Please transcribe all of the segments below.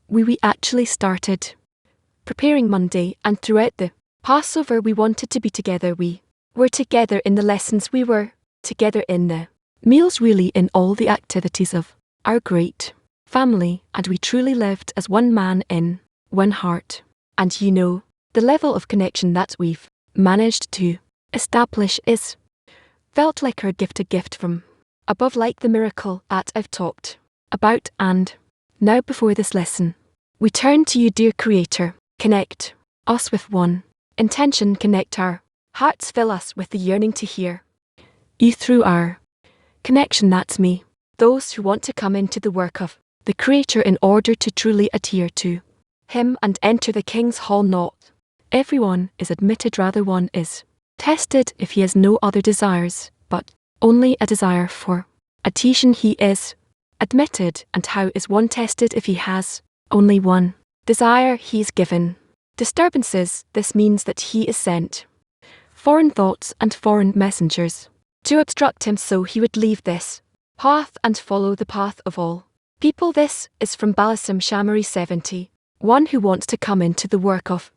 we actually started preparing Monday, and throughout the Passover we wanted to be together. We were together in the lessons, we were together in the meals, really in all the activities of our great family, and we truly lived as one man in one heart. And you know, the level of connection that we've managed to establish is felt like a gift from above, like the miracle that I've talked about. And now, before this lesson, we turn to you, dear Creator. Connect us with one intention, connect our hearts, fill us with the yearning to hear you through our connection. That's me. Those who want to come into the work of the Creator in order to truly adhere to Him and enter the King's Hall. Not everyone is admitted, rather one is tested if he has no other desires, but only a desire for adhesion. He is admitted, and how is one tested if he has only one desire? He's given disturbances. This means that he is sent foreign thoughts and foreign messengers to obstruct him, so he would leave this path and follow the path of all people. This is from Balaam Shamari 70. One who wants to come into the work of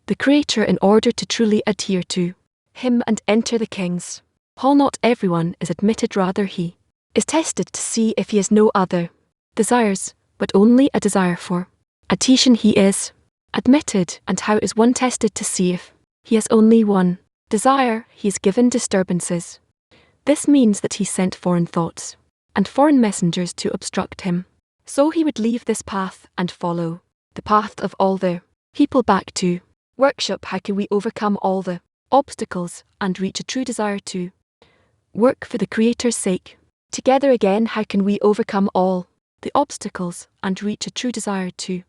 the Creator in order to truly adhere to Him and enter the King's Hall. Not everyone is admitted, rather he is tested to see if he has no other desires, but only a desire for adhesion. He is admitted, and how is one tested to see if he has only one desire? He is given disturbances. This means that he sent foreign thoughts and foreign messengers to obstruct him, so he would leave this path and follow the path of all the people. Back to workshop. How can we overcome all the obstacles and reach a true desire to work for the Creator's sake? Together again, how can we overcome all the obstacles and reach a true desire to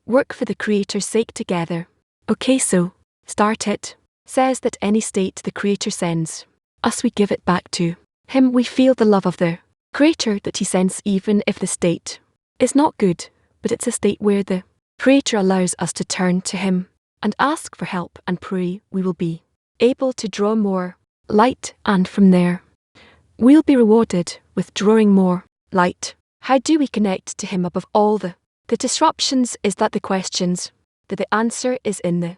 work for the Creator's sake together? Okay, so start it. Says that any state the Creator sends us, we give it back to Him. We feel the love of the Creator that He sends, even if the state is not good, but it's a state where the Creator allows us to turn to Him and ask for help and pray. We will be able to draw more light, and from there we'll be rewarded with drawing more light. How do we connect to Him above all the disruptions? Is that the questions? That the answer is in the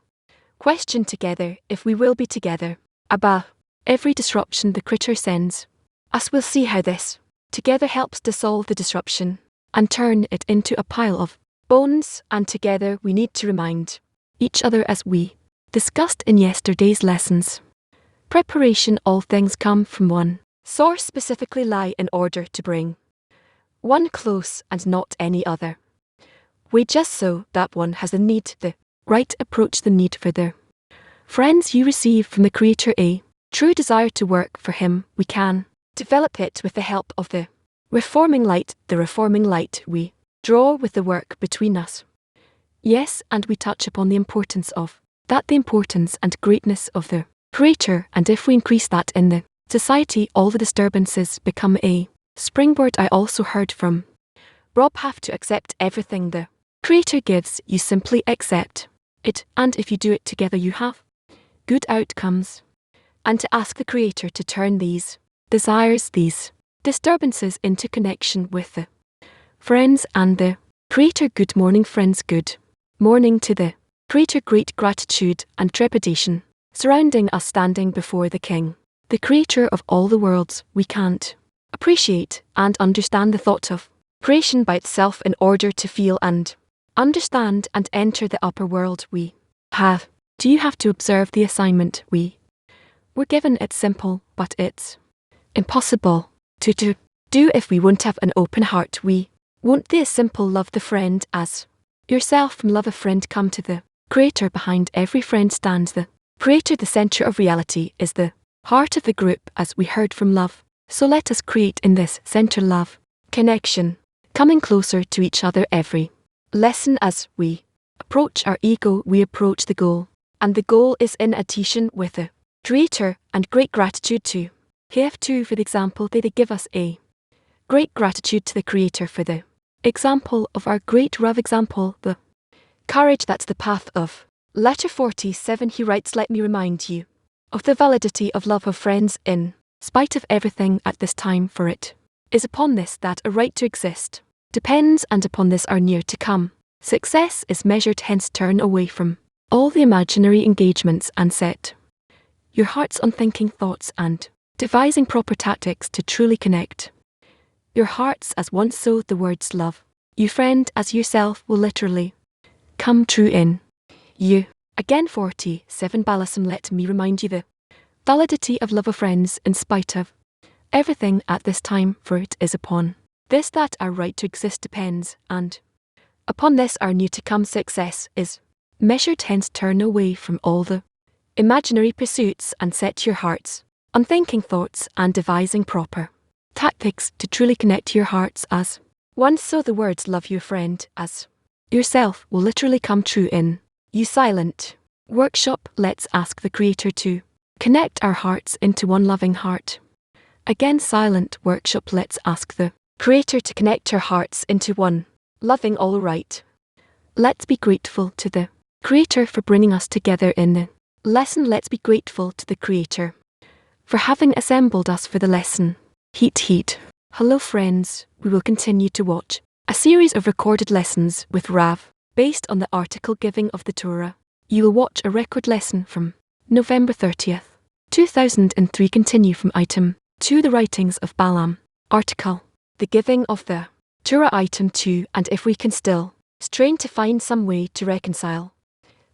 question together. If we will be together above every disruption the Creator sends us, we'll see how this together helps to solve the disruption and turn it into a pile of bones. And together we need to remind each other, as we discussed in yesterday's lessons. Preparation. All things come from one source, specifically lie, in order to bring one close and not any other way, just so that one has the need, the right approach, the need for the friends you receive from the Creator, a true desire to work for Him. We can develop it with the help of the reforming light. The reforming light we draw with the work between us. Yes, and we touch upon the importance of that, the importance and greatness of the Creator, and if we increase that in the society, all the disturbances become a springboard. I also heard from Rob, have to accept everything the Creator gives. You simply accept it, and if you do it together, you have good outcomes. And to ask the Creator to turn these desires, these disturbances, into connection with the friends and the Creator. Good morning, friends. Good morning to the Creator. Great gratitude and trepidation surrounding us, standing before the King, the Creator of all the worlds. We can't appreciate and understand the thought of creation by itself. In order to feel and understand and enter the upper world, we have to observe the assignment we were given. It's simple, but it's impossible to do if we won't have an open heart. We won't. The simple: love the friend as yourself. From love a friend, come to the Creator. Behind every friend stands the Creator. The center of reality is the heart of the group, as we heard from love. So let us create in this center love, connection, coming closer to each other every lesson. As we approach our ego, we approach the goal, and the goal is in adhesion with the Creator. And great gratitude to HF2 for the example they give us. A great gratitude to the Creator for the example of our great Rav example, the courage. That's the path of letter 47. He writes, let me remind you of the validity of love of friends in spite of everything at this time, for it is upon this that a right to exist depends, and upon this our near to come Success is measured, hence turn away from all the imaginary engagements and set your hearts on thinking thoughts and devising proper tactics to truly connect your hearts as once so the words love you friend as yourself will literally come true in you. Again 47 Ballasam, let me remind you the validity of love of friends in spite of everything at this time, for it is upon this that our right to exist depends, and upon this our new to come success is measured, hence turn away from all the imaginary pursuits and set your hearts on thinking thoughts and devising proper tactics to truly connect your hearts as once so the words love you friend as yourself will literally come true in you. Silent workshop, let's ask the Creator to connect our hearts into one loving heart. Again silent workshop, let's ask the Creator to connect our hearts into one loving all right. Let's be grateful to the Creator for bringing us together in the lesson. Let's be grateful to the Creator for having assembled us for the lesson. Heat. Hello friends, we will continue to watch a series of recorded lessons with Rav, based on the article Giving of the Torah. You will watch a record lesson from November 30th, 2003, continue from item 2, the writings of Balaam, article, the giving of the Torah, item 2, and if we can still strain to find some way to reconcile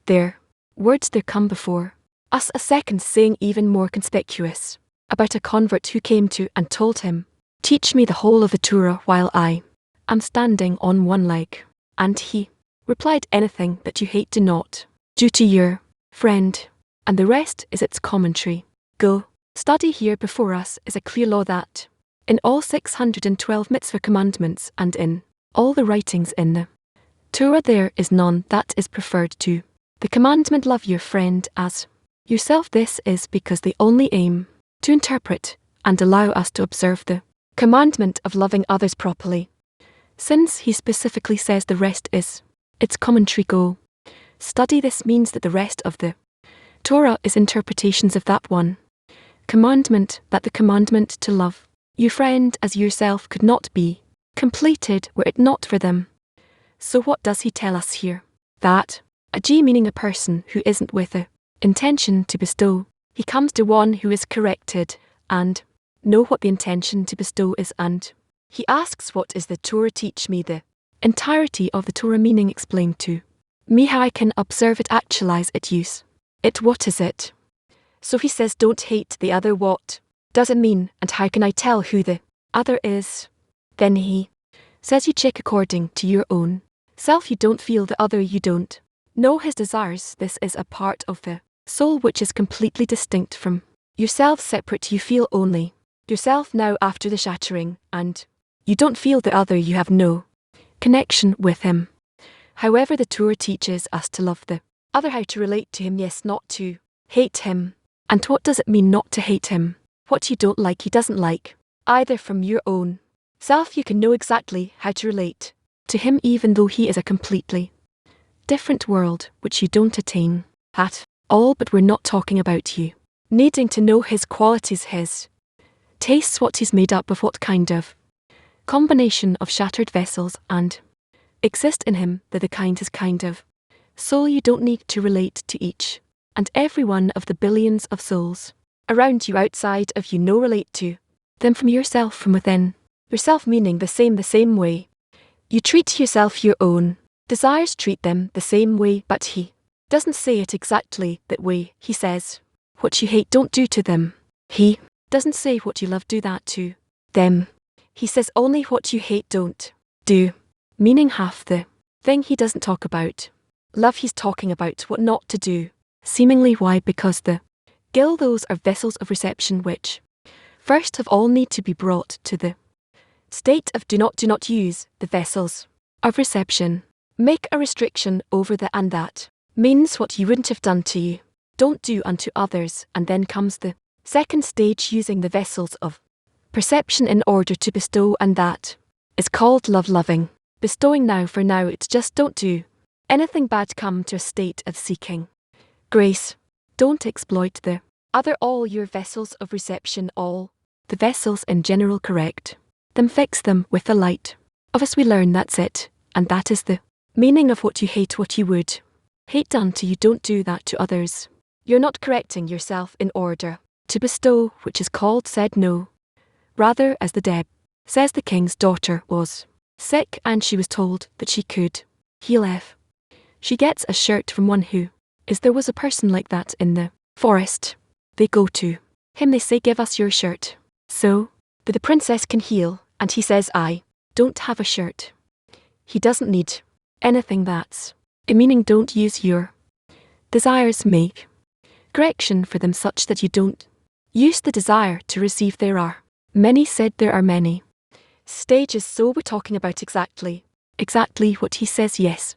their words, there come before us a second saying even more conspicuous about a convert who came to and told him, teach me the whole of the Torah while I am standing on one leg. And he replied, anything that you hate do not do to your friend, and the rest is its commentary. Go, study here before us is a clear law that in all 612 mitzvah commandments and in all the writings in the Torah there is none that is preferred to the commandment love your friend as yourself. This is because they only aim to interpret and allow us to observe the commandment of loving others properly, since he specifically says the rest is its commentary. Go, study. This means that the rest of the Torah is interpretations of that one commandment, that the commandment to love your friend as yourself could not be completed were it not for them. So what does he tell us here? That a G, meaning a person who isn't with a intention to bestow, he comes to one who is corrected and know what the intention to bestow is, and he asks, what is the Torah? Teach me the entirety of the Torah, meaning explain to me how I can observe it, actualize it, use it. What is it? So he says, don't hate the other. What does it mean, and how can I tell who the other is? Then he says, you check according to your own self. You don't feel the other, you don't know his desires. This is a part of the soul which is completely distinct from yourself, separate. You feel only yourself now after the shattering, and you don't feel the other, you have no connection with him. However, the Torah teaches us to love the other, how to relate to him, yes, not to hate him. And what does it mean not to hate him? What you don't like he doesn't like, either from your own self. You can know exactly how to relate to him even though he is a completely different world which you don't attain at all. But we're not talking about you needing to know his qualities, his tastes, what he's made up of, what kind of combination of shattered vessels and exist in him. They're the his kind of soul. You don't need to relate to each and every one of the billions of souls around you, outside of you. No, relate to them from yourself, from within yourself, meaning the same way you treat yourself, your own desires, treat them the same way. But he doesn't say it exactly that way. He says, what you hate don't do to them. He doesn't say what you love do that to them. He says only what you hate don't do, meaning half the thing he doesn't talk about love. He's talking about what not to do. Seemingly why? Because the gil, those are vessels of reception which first of all need to be brought to the state of do not use the vessels of reception. Make a restriction over the and that means what you wouldn't have done to you, don't do unto others. And then comes the second stage, using the vessels of perception in order to bestow, and that is called love, loving, bestowing. Now for now it's just don't do anything bad, come to a state of seeking grace. Don't exploit the other. All your vessels of reception, all the vessels in general, correct them, fix them with the light of us. We learn that's it, and that is the Meaning of what you hate, what you would hate done to you, don't do that to others. You're not correcting yourself in order to bestow, which is called said no. Rather, as the Deb says, the king's daughter was sick and she was told that she could heal if she gets a shirt from one who is. There was a person like that in the forest. They go to him, they say, give us your shirt so that the princess can heal, and he says, I don't have a shirt. He doesn't need anything. That's a meaning, don't use your desires, make correction for them such that you don't use the desire to receive. There are many, said there are many stages, so we're talking about exactly what he says. Yes,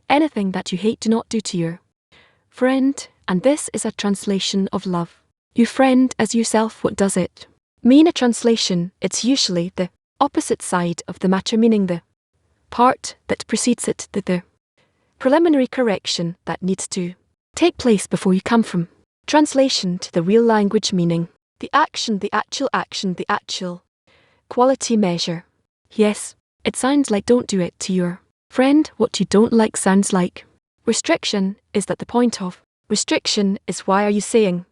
anything that you hate, do not do to your friend, and this is a translation of love your friend as yourself. What does it mean? A translation, it's usually the opposite side of the matter, meaning the part that precedes it, the preliminary correction that needs to take place before you come from translation to the real language, meaning the action, the actual action, the actual quality measure. Yes, it sounds like don't do it to your friend. What you don't like sounds like restriction. Is that the point of restriction? Is why are you saying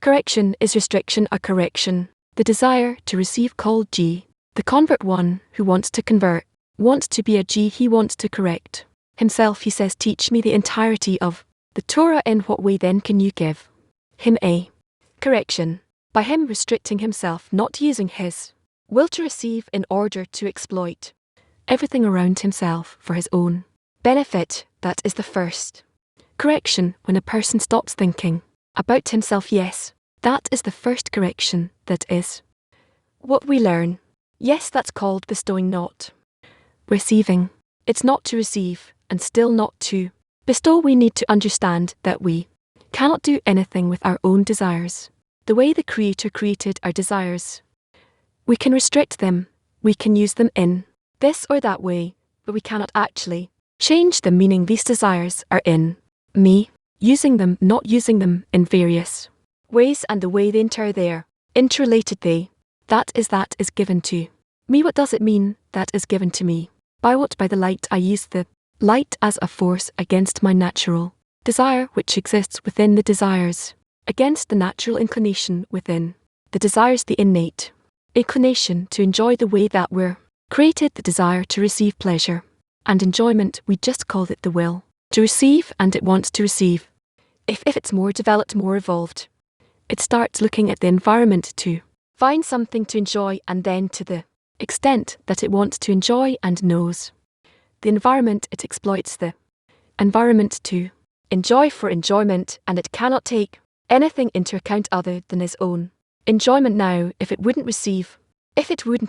correction is restriction, a correction? The desire to receive called G. The convert, one who wants to convert, wants to be a G. He wants to correct himself. He says, teach me the entirety of the Torah. In what way then can you give him a correction? By him restricting himself, not using his will to receive in order to exploit everything around himself for his own benefit. That is the first correction. When a person stops thinking about himself, yes, that is the first correction. That is what we learn. Yes, that's called bestowing, not receiving. It's not to receive and still not to bestow. We need to understand that we cannot do anything with our own desires. The way the Creator created our desires, we can restrict them, we can use them in this or that way, but we cannot actually change them, meaning these desires are in me, using them, not using them in various ways, and the way they enter there, interrelated that is given to me. What does it mean, that is given to me? By what? By the light. I use the light as a force against my natural desire, which exists within the desires, against the natural inclination within the desires, the innate inclination to enjoy the way that we're created, the desire to receive pleasure and enjoyment. We just call it the will to receive, and it wants to receive. If it's more developed, more evolved, it starts looking at the environment to find something to enjoy, and then to the extent that it wants to enjoy and knows the environment, it exploits the environment to enjoy for enjoyment, and it cannot take anything into account other than his own enjoyment. Now, if it wouldn't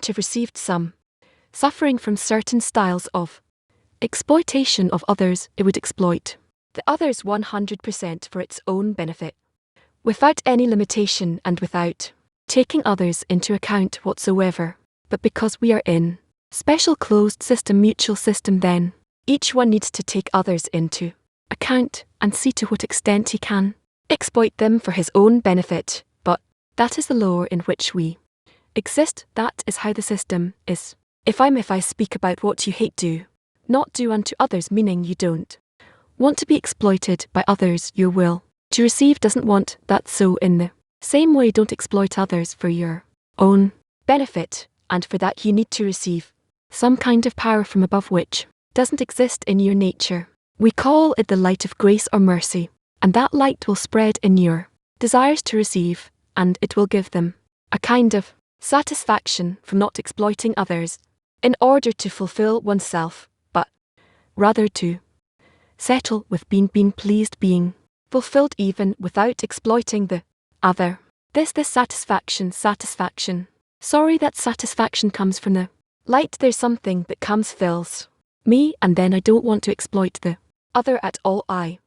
have received some suffering from certain styles of exploitation of others, it would exploit the others 100% for its own benefit, without any limitation and without taking others into account whatsoever. But because we are in special closed system, mutual system, then each one needs to take others into account and see to what extent he can exploit them for his own benefit. But that is the law in which we exist. That is how the system is. If I speak about what you hate, do not do unto others, meaning you don't want to be exploited by others. Your will to receive doesn't want that, so in the same way, don't exploit others for your own benefit, and for that you need to receive some kind of power from above which doesn't exist in your nature. We call it the light of grace or mercy, and that light will spread in your desires to receive, and it will give them a kind of satisfaction from not exploiting others in order to fulfill oneself, but rather to settle with being pleased, being fulfilled even without exploiting the other. This satisfaction. Sorry, that satisfaction comes from the light. There's something that comes, fills me, and then I don't want to exploit the other at all. I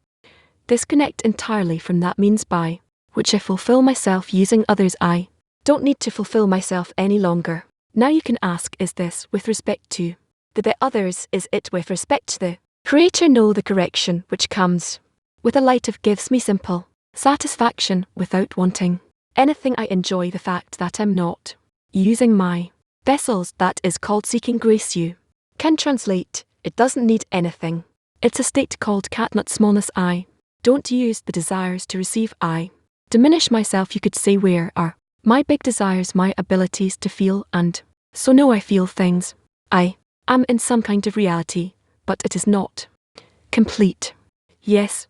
disconnect entirely from that means by which I fulfill myself using others. I don't need to fulfill myself any longer. Now you can ask, is this with respect to the others? Is it with respect to the Creator? No, the correction which comes with a light of gives me simple satisfaction without wanting anything. I enjoy the fact that I'm not using my vessels. That is called seeking grace. You can translate It doesn't need anything. It's a state called catnut smallness. I don't use the desires to receive. I diminish myself, you could say. Where are my big desires, my abilities to feel? And so no, I feel things. I am in some kind of reality, but it is not complete. Yes.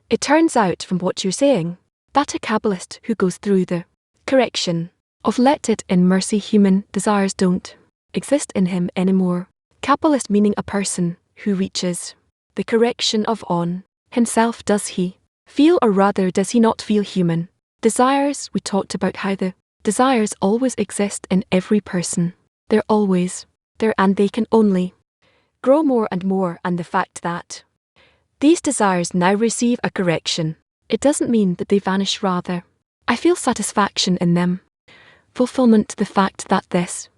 It turns out from what you're saying that a Kabbalist who goes through the correction of let it in mercy, human desires don't exist in him anymore. Kabbalist meaning a person who reaches the correction of on himself. Does he feel, or rather does he not feel, human desires? We talked about how the desires always exist in every person. They're always there and they can only grow more and more, and the fact that these desires now receive a correction, it doesn't mean that they vanish. Rather, I feel satisfaction in them. Fulfillment, the fact that this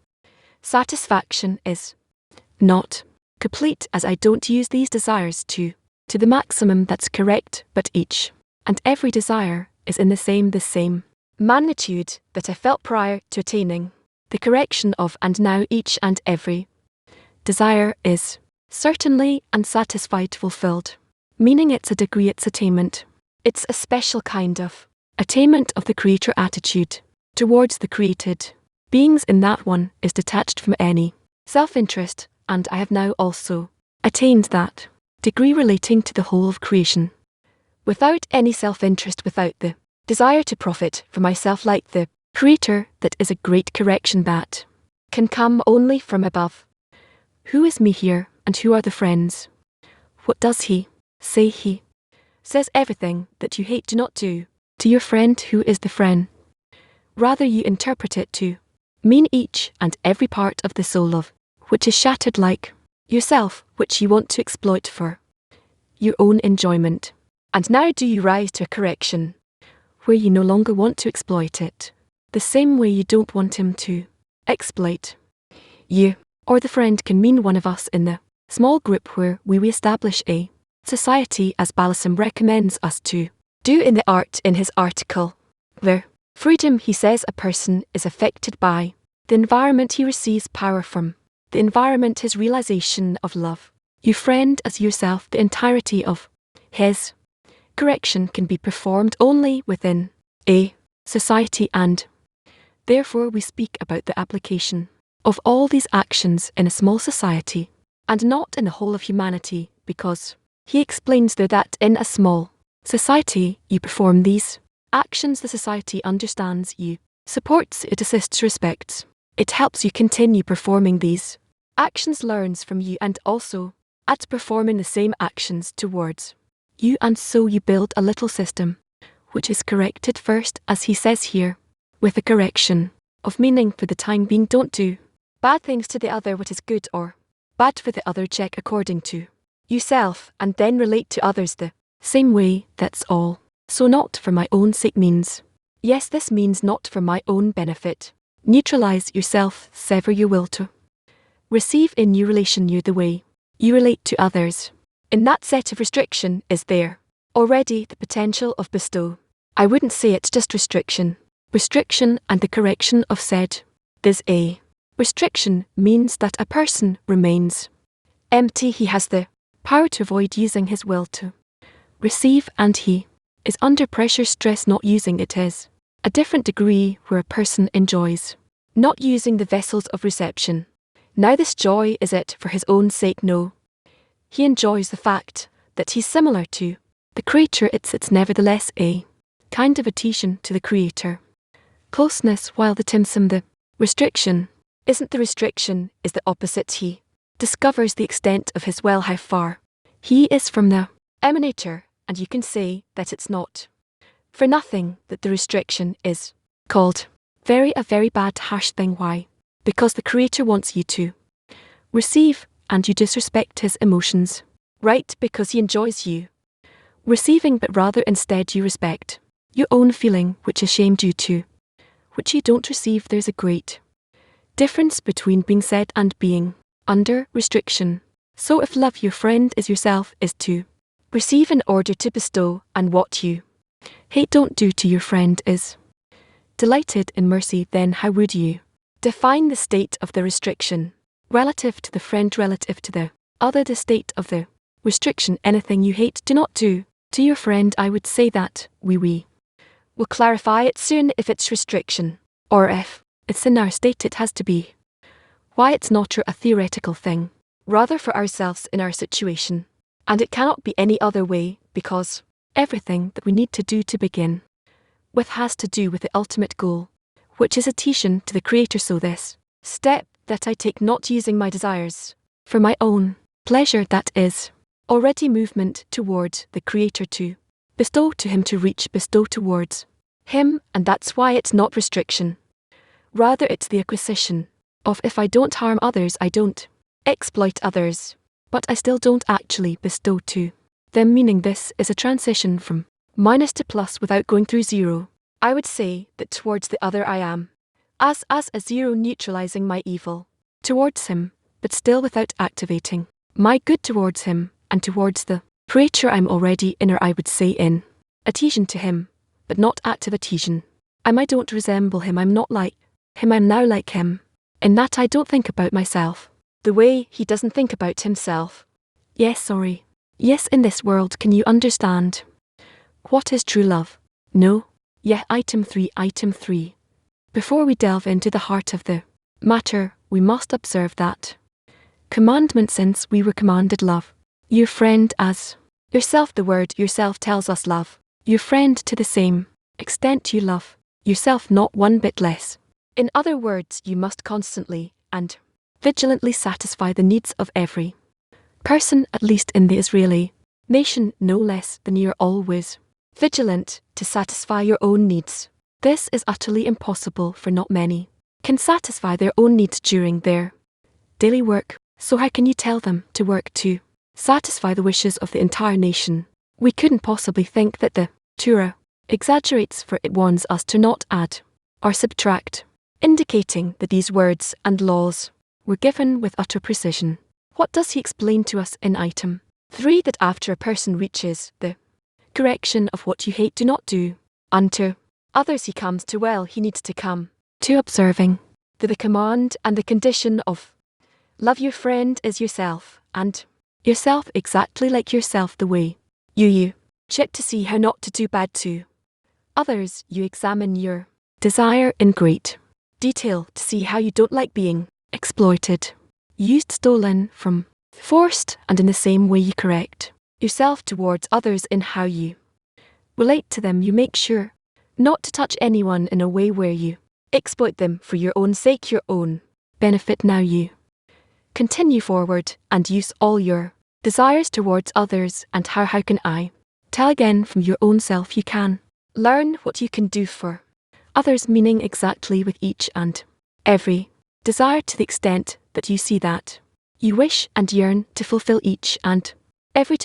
satisfaction is not complete, as I don't use these desires to the maximum that's correct, but each and every desire is in the same magnitude that I felt prior to attaining the correction of, and now each and every desire is certainly and satisfied, fulfilled. Meaning it's a degree, it's attainment. It's a special kind of attainment of the creator attitude towards the created beings. In that one is detached from any self-interest, and I have now also attained that degree relating to the whole of creation. Without any self-interest, without the desire to profit for myself like the creator, that is a great correction that can come only from above. Who is me here, and who are the friends? What does he say? He says everything that you hate, do not do to your friend. Who is the friend? Rather, you interpret it to mean each and every part of the soul of which is shattered like yourself, which you want to exploit for your own enjoyment. And now do you rise to a correction where you no longer want to exploit it, the same way you don't want him to exploit you. Or the friend can mean one of us in the small group where we establish a society, as Balsam recommends us to do in his article. The freedom, he says, a person is affected by the environment he receives power from. The environment, his realization of love. You friend as yourself, the entirety of his correction can be performed only within a society, and therefore we speak about the application of all these actions in a small society and not in the whole of humanity, because he explains there that in a small society you perform these actions, the society understands you, supports, it assists, respects. It helps you continue performing these actions, learns from you, and also at performing the same actions towards you, and so you build a little system which is corrected first, as he says here, with a correction of meaning for the time being. Don't do bad things to the other what is good or bad for the other. Check according to yourself and then relate to others the same way. That's all. So not for my own sake means, yes, this means not for my own benefit. Neutralize yourself, sever your will to receive in your relation you the way you relate to others. In that set of restriction is there already the potential of bestow. I wouldn't say it's just restriction. Restriction and the correction of said. There's a restriction means that a person remains empty. He has the power to avoid using his will to receive, and he is under pressure, stress, not using it is a different degree where a person enjoys not using the vessels of reception. Now this joy, is it for his own sake? No. He enjoys the fact that he's similar to the creator. It's nevertheless a kind of adhesion to the creator. Closeness, while the timsum, the restriction, isn't the restriction, is the opposite. He discovers the extent of his well, how far he is from the emanator, and you can say that it's not for nothing that the restriction is called a very bad, harsh thing. Why? Because the creator wants you to receive, and you disrespect his emotions. Right, because he enjoys you receiving, but rather instead you respect your own feeling, which is shamed you to which you don't receive. There's a great difference between being said and being under restriction. So if love your friend is yourself is to receive in order to bestow, and what you hate don't do to your friend is delighted in mercy, then how would you define the state of the restriction relative to the friend, relative to the other the state of the restriction anything you hate do not do. To your friend I would say that we will clarify it soon if it's restriction, or if it's in our state it has to be. Why it's not a theoretical thing, rather for ourselves in our situation. And it cannot be any other way, because everything that we need to do to begin with has to do with the ultimate goal, which is adhesion to the Creator. So this step that I take, not using my desires for my own pleasure, that is already movement toward the Creator, to bestow to Him, to reach, bestow towards Him, and that's why it's not restriction. Rather it's the acquisition of, if I don't harm others, I don't exploit others, but I still don't actually bestow to them, meaning this is a transition from minus to plus without going through zero. I would say that towards the other I am as a zero, neutralizing my evil towards him, but still without activating my good towards him, and towards the Creator I'm already in, or I would say in adhesion to him, but not active adhesion. I don't resemble him, I'm not like him, I'm now like him, in that I don't think about myself the way he doesn't think about himself. Yes, in this world, can you understand what is true love? No? Yeah. Item 3. Before we delve into the heart of the matter, we must observe that commandment, since we were commanded love your friend as yourself. The word yourself tells us love your friend to the same extent you love yourself, not one bit less. In other words, you must constantly and vigilantly satisfy the needs of every person, at least in the Israeli nation, no less than you're always vigilant to satisfy your own needs. This is utterly impossible, for not many can satisfy their own needs during their daily work, so how can you tell them to work to satisfy the wishes of the entire nation? We couldn't possibly think that the Torah exaggerates, for it warns us to not add or subtract, indicating that these words and laws were given with utter precision. What does he explain to us in item 3? That after a person reaches the correction of what you hate do not do unto others, he comes to, well, he needs to come to observing that the command and the condition of love your friend is yourself, and yourself exactly like yourself, the way you check to see how not to do bad to others. You examine your desire in great detail to see how you don't like being exploited, used, stolen from, forced, and in the same way you correct yourself towards others in how you relate to them. You make sure not to touch anyone in a way where you exploit them for your own sake, your own benefit. Now you continue forward and use all your desires towards others. And how can I tell? Again, from your own self you can learn what you can do for others, meaning exactly with each and every desire, to the extent that you see that you wish and yearn to fulfill each and every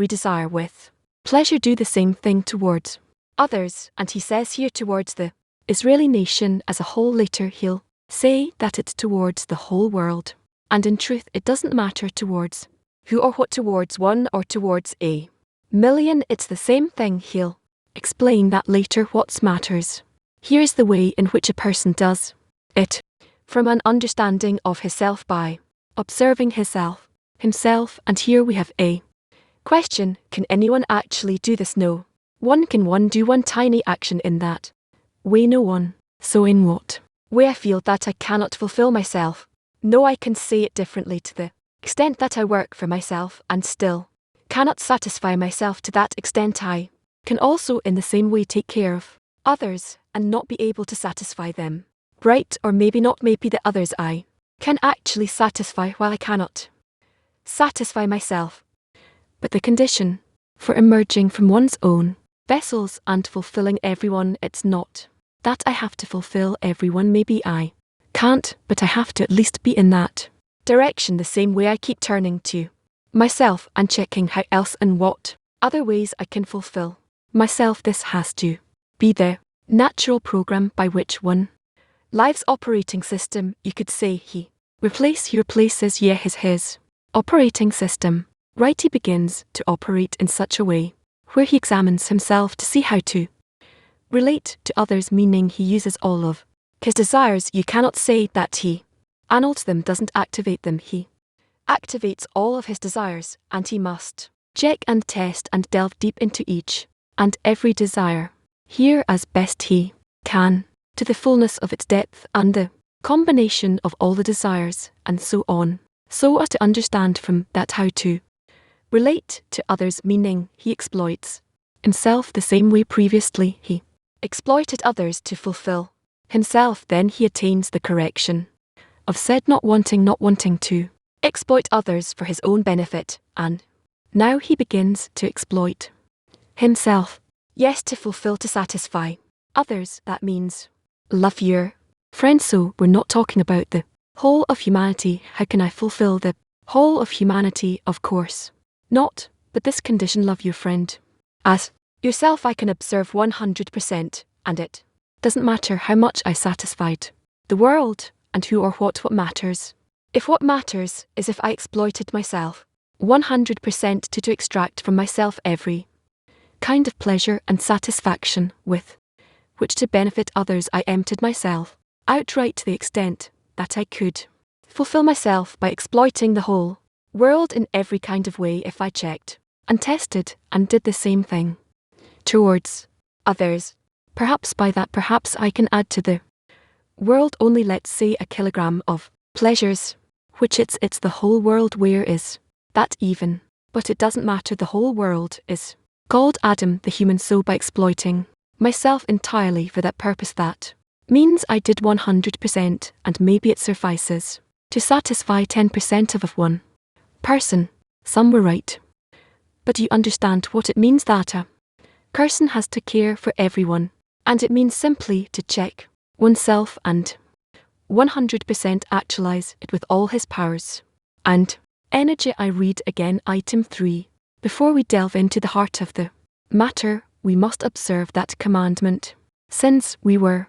desire with pleasure. Do the same thing towards others. And he says here towards the Israeli nation as a whole. Later he'll say that it's towards the whole world, and in truth it doesn't matter towards who or what, towards one or towards a million, it's the same thing. He'll explain that later. What matters here is the way in which a person does it, from an understanding of himself, by observing himself. And here we have a question: can anyone actually do this? No one. Can one do one tiny action in that way? No one. So in what way I feel that I cannot fulfill myself? No, I can say it differently: to the extent that I work for myself and still cannot satisfy myself, to that extent I can also in the same way take care of others and not be able to satisfy them. Right, or maybe not, maybe the others I can actually satisfy while I cannot satisfy myself. But the condition for emerging from one's own vessels and fulfilling everyone, it's not that I have to fulfill everyone. Maybe I can't, but I have to at least be in that direction. The same way I keep turning to myself and checking how else and what other ways I can fulfill myself. This has to be the natural program by which one life's operating system. You could say he replaces his operating system. Right, he begins to operate in such a way where he examines himself to see how to relate to others, meaning he uses all of his desires. You cannot say that he annuls them, doesn't activate them. He activates all of his desires, and he must check and test and delve deep into each and every desire, here as best he can, to the fullness of its depth and the combination of all the desires, and so on, so as to understand from that how to relate to others, meaning he exploits himself the same way previously he exploited others to fulfill himself. Then he attains the correction of said not wanting to exploit others for his own benefit, and now he begins to exploit himself. Yes, to fulfill, to satisfy others, that means love your friend. So we're not talking about the whole of humanity. How can I fulfill the whole of humanity? Of course not, but this condition, love your friend as yourself, I can observe 100%, and it doesn't matter how much I satisfied the world and who or what matters. If what matters is if I exploited myself 100% to extract from myself every kind of pleasure and satisfaction with which to benefit others, I emptied myself outright to the extent that I could fulfill myself by exploiting the whole world in every kind of way. If I checked and tested and did the same thing towards others, perhaps by that perhaps I can add to the world only, let's say, a kilogram of pleasures, which it's the whole world. Where is that even? But it doesn't matter, the whole world is called Adam the human. So by exploiting myself entirely for that purpose, that means I did 100%, and maybe it suffices to satisfy 10% of one person. Some were right. But you understand what it means that a person has to care for everyone, and it means simply to check oneself and 100% actualize it with all his powers and energy. I read again item 3. Before we delve into the heart of the matter, we must observe that commandment. Since we were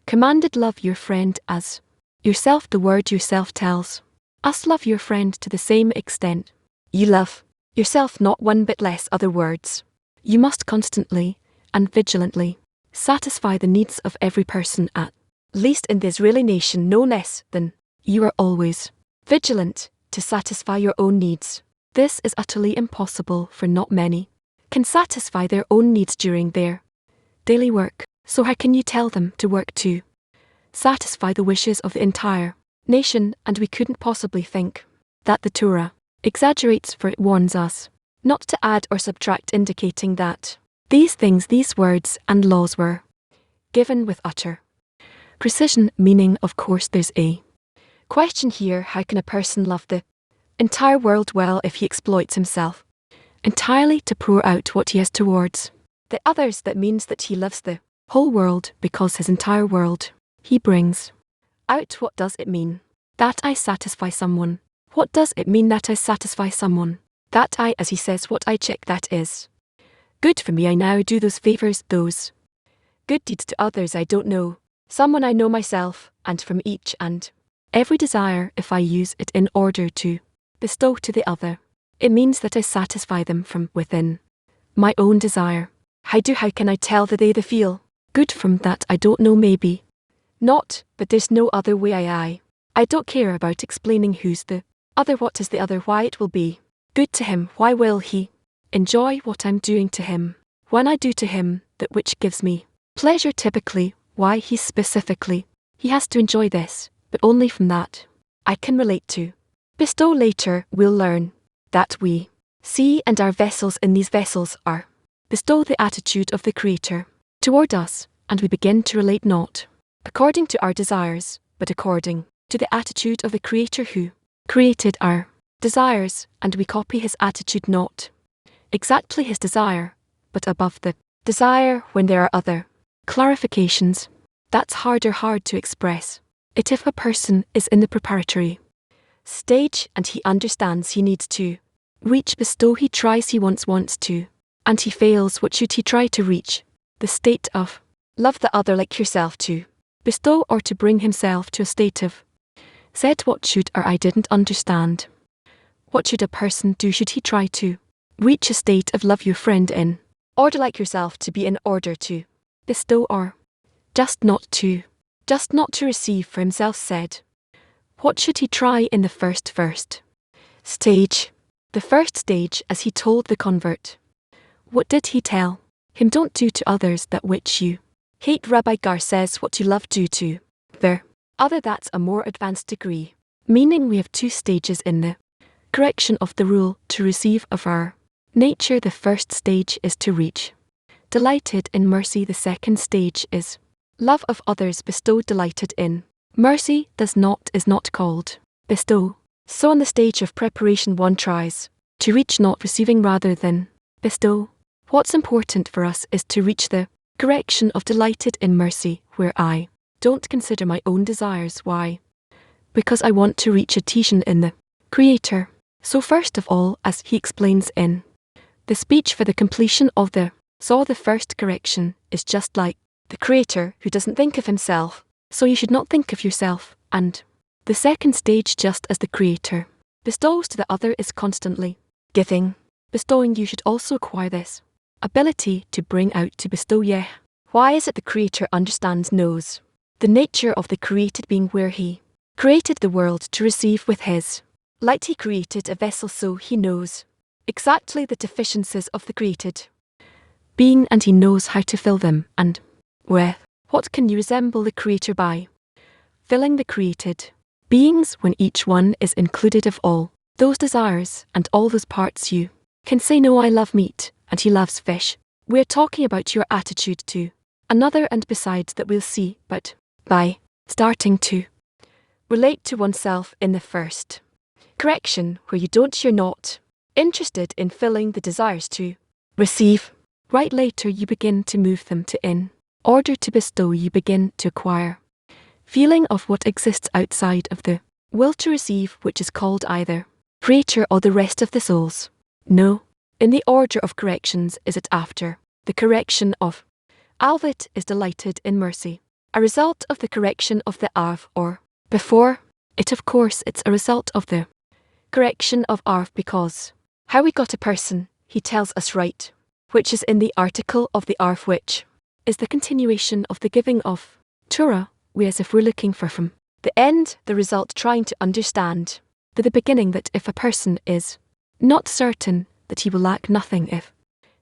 commanded, love your friend as yourself, the word yourself tells us love your friend to the same extent you love yourself, not one bit less. Other words, you must constantly and vigilantly satisfy the needs of every person, at least in the Israeli nation, no less than you are always vigilant to satisfy your own needs. This is utterly impossible, for not many can satisfy their own needs during their daily work. So how can you tell them to work to satisfy the wishes of the entire nation? And we couldn't possibly think that the Torah exaggerates, for it warns us not to add or subtract, indicating that these things, these words and laws were given with utter precision. Meaning, of course, there's a question here: how can a person love the entire world well if he exploits himself entirely to pour out what he has towards the others? That means that he loves the whole world because his entire world he brings out. What does it mean that I satisfy someone? What does it mean that I satisfy someone? That I, as he says, what I check that is good for me, I now do those favors, those good deeds to others I don't know, someone I know myself, and from each and every desire, if I use it in order to bestow to the other, it means that I satisfy them from within my own desire. How can I tell that they feel good from that? I don't know, maybe not, but there's no other way. I don't care about explaining who's the other, what is the other, why it will be good to him, why will he enjoy what I'm doing to him when I do to him that which gives me pleasure, typically why he specifically he has to enjoy this, but only from that I can relate to bestow. Later we'll learn that we see, and our vessels, in these vessels are bestow the attitude of the Creator toward us, and we begin to relate not according to our desires, but according to the attitude of the Creator who created our desires, and we copy his attitude, not exactly his desire, but above the desire. When there are other clarifications, that's hard to express it. If a person is in the preparatory stage and he understands he needs to reach bestow, he tries, he wants to, and he fails, what should he try to reach? The state of love the other like yourself, to bestow or to bring himself to a state of said. What should, or I didn't understand, what should a person do? Should he try to reach a state of love your friend in order like yourself to be, in order to bestow, or just not to receive for himself? Said, what should he try in the first? Stage. The first stage, as he told the convert. What did he tell him? Don't do to others that which you hate. Rabbi Gar says what you love do to the other. That's a more advanced degree. Meaning we have two stages in the correction of the rule to receive of our nature. The first stage is to reach delighted in mercy. The second stage is love of others bestowed. Delighted in mercy is not called bestow. So on the stage of preparation one tries to reach not receiving rather than bestow. What's important for us is to reach the correction of delighted in mercy, where I don't consider my own desires. Why? Because I want to reach adhesion in the Creator. So first of all, as he explains in the speech for the completion of the first correction is just like the Creator who doesn't think of himself, so you should not think of yourself, and the second stage, just as the Creator bestows to the other, is constantly giving. Bestowing, you should also acquire this ability to bring out to bestow. Yeah. Why is it the Creator understands, knows the nature of the created being, where he created the world to receive with his light. He created a vessel, so he knows exactly the deficiencies of the created being, and he knows how to fill them. And with what can you resemble the Creator by? Filling the created beings, when each one is included of all those desires and all those parts. You can say, no, I love meat, and he loves fish. We're talking about your attitude to another, and besides that we'll see, but by starting to relate to oneself in the first correction, where you're not interested in filling the desires to receive. Right, later you begin to move them to in order to bestow. You begin to acquire feeling of what exists outside of the will to receive, which is called either Creator or the rest of the souls. No, in the order of corrections is it after the correction of Alvit is delighted in mercy, a result of the correction of the Arv, or before it, of course, it's a result of the correction of Arv, because how we got a person, he tells us, right, which is in the article of the Arv, which is the continuation of the giving of Torah. We, as if we're looking for from the end, the result, trying to understand the beginning, that if a person is not certain that he will lack nothing, if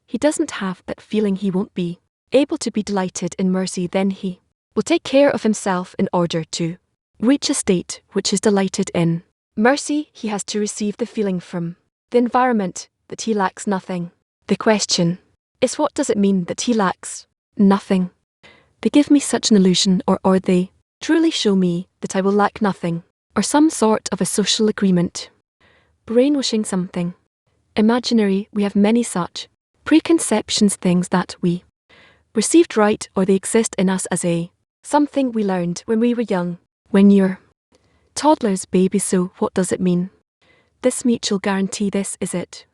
he doesn't have that feeling, he won't be able to be delighted in mercy, then he will take care of himself in order to reach a state which is delighted in mercy. He has to receive the feeling from the environment that he lacks nothing. The question is, what does it mean that he lacks nothing? They give me such an illusion, or they truly show me that I will lack nothing, or some sort of a social agreement. Brainwashing, something imaginary. We have many such preconceptions, things that we received right, or they exist in us as a something we learned when we were young, when you're toddlers, babies. So what does it mean? This mutual guarantee, this is it.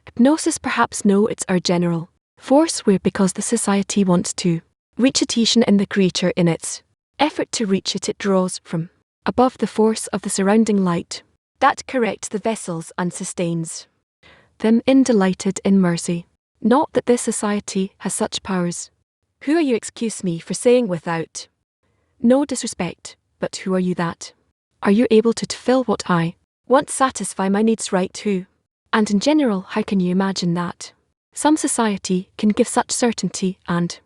Hypnosis, perhaps? No, it's our general force, where because the society wants to reach adhesion in the Creator, in its effort to reach it, it draws from above the force of the surrounding light that corrects the vessels and sustains them in delighted in mercy. Not that this society has such powers. Who are you, excuse me for saying, without no disrespect, but who are you that are you able to fill what I want, satisfy my needs, right? Who? And in general, how can you imagine that some society can give such certainty and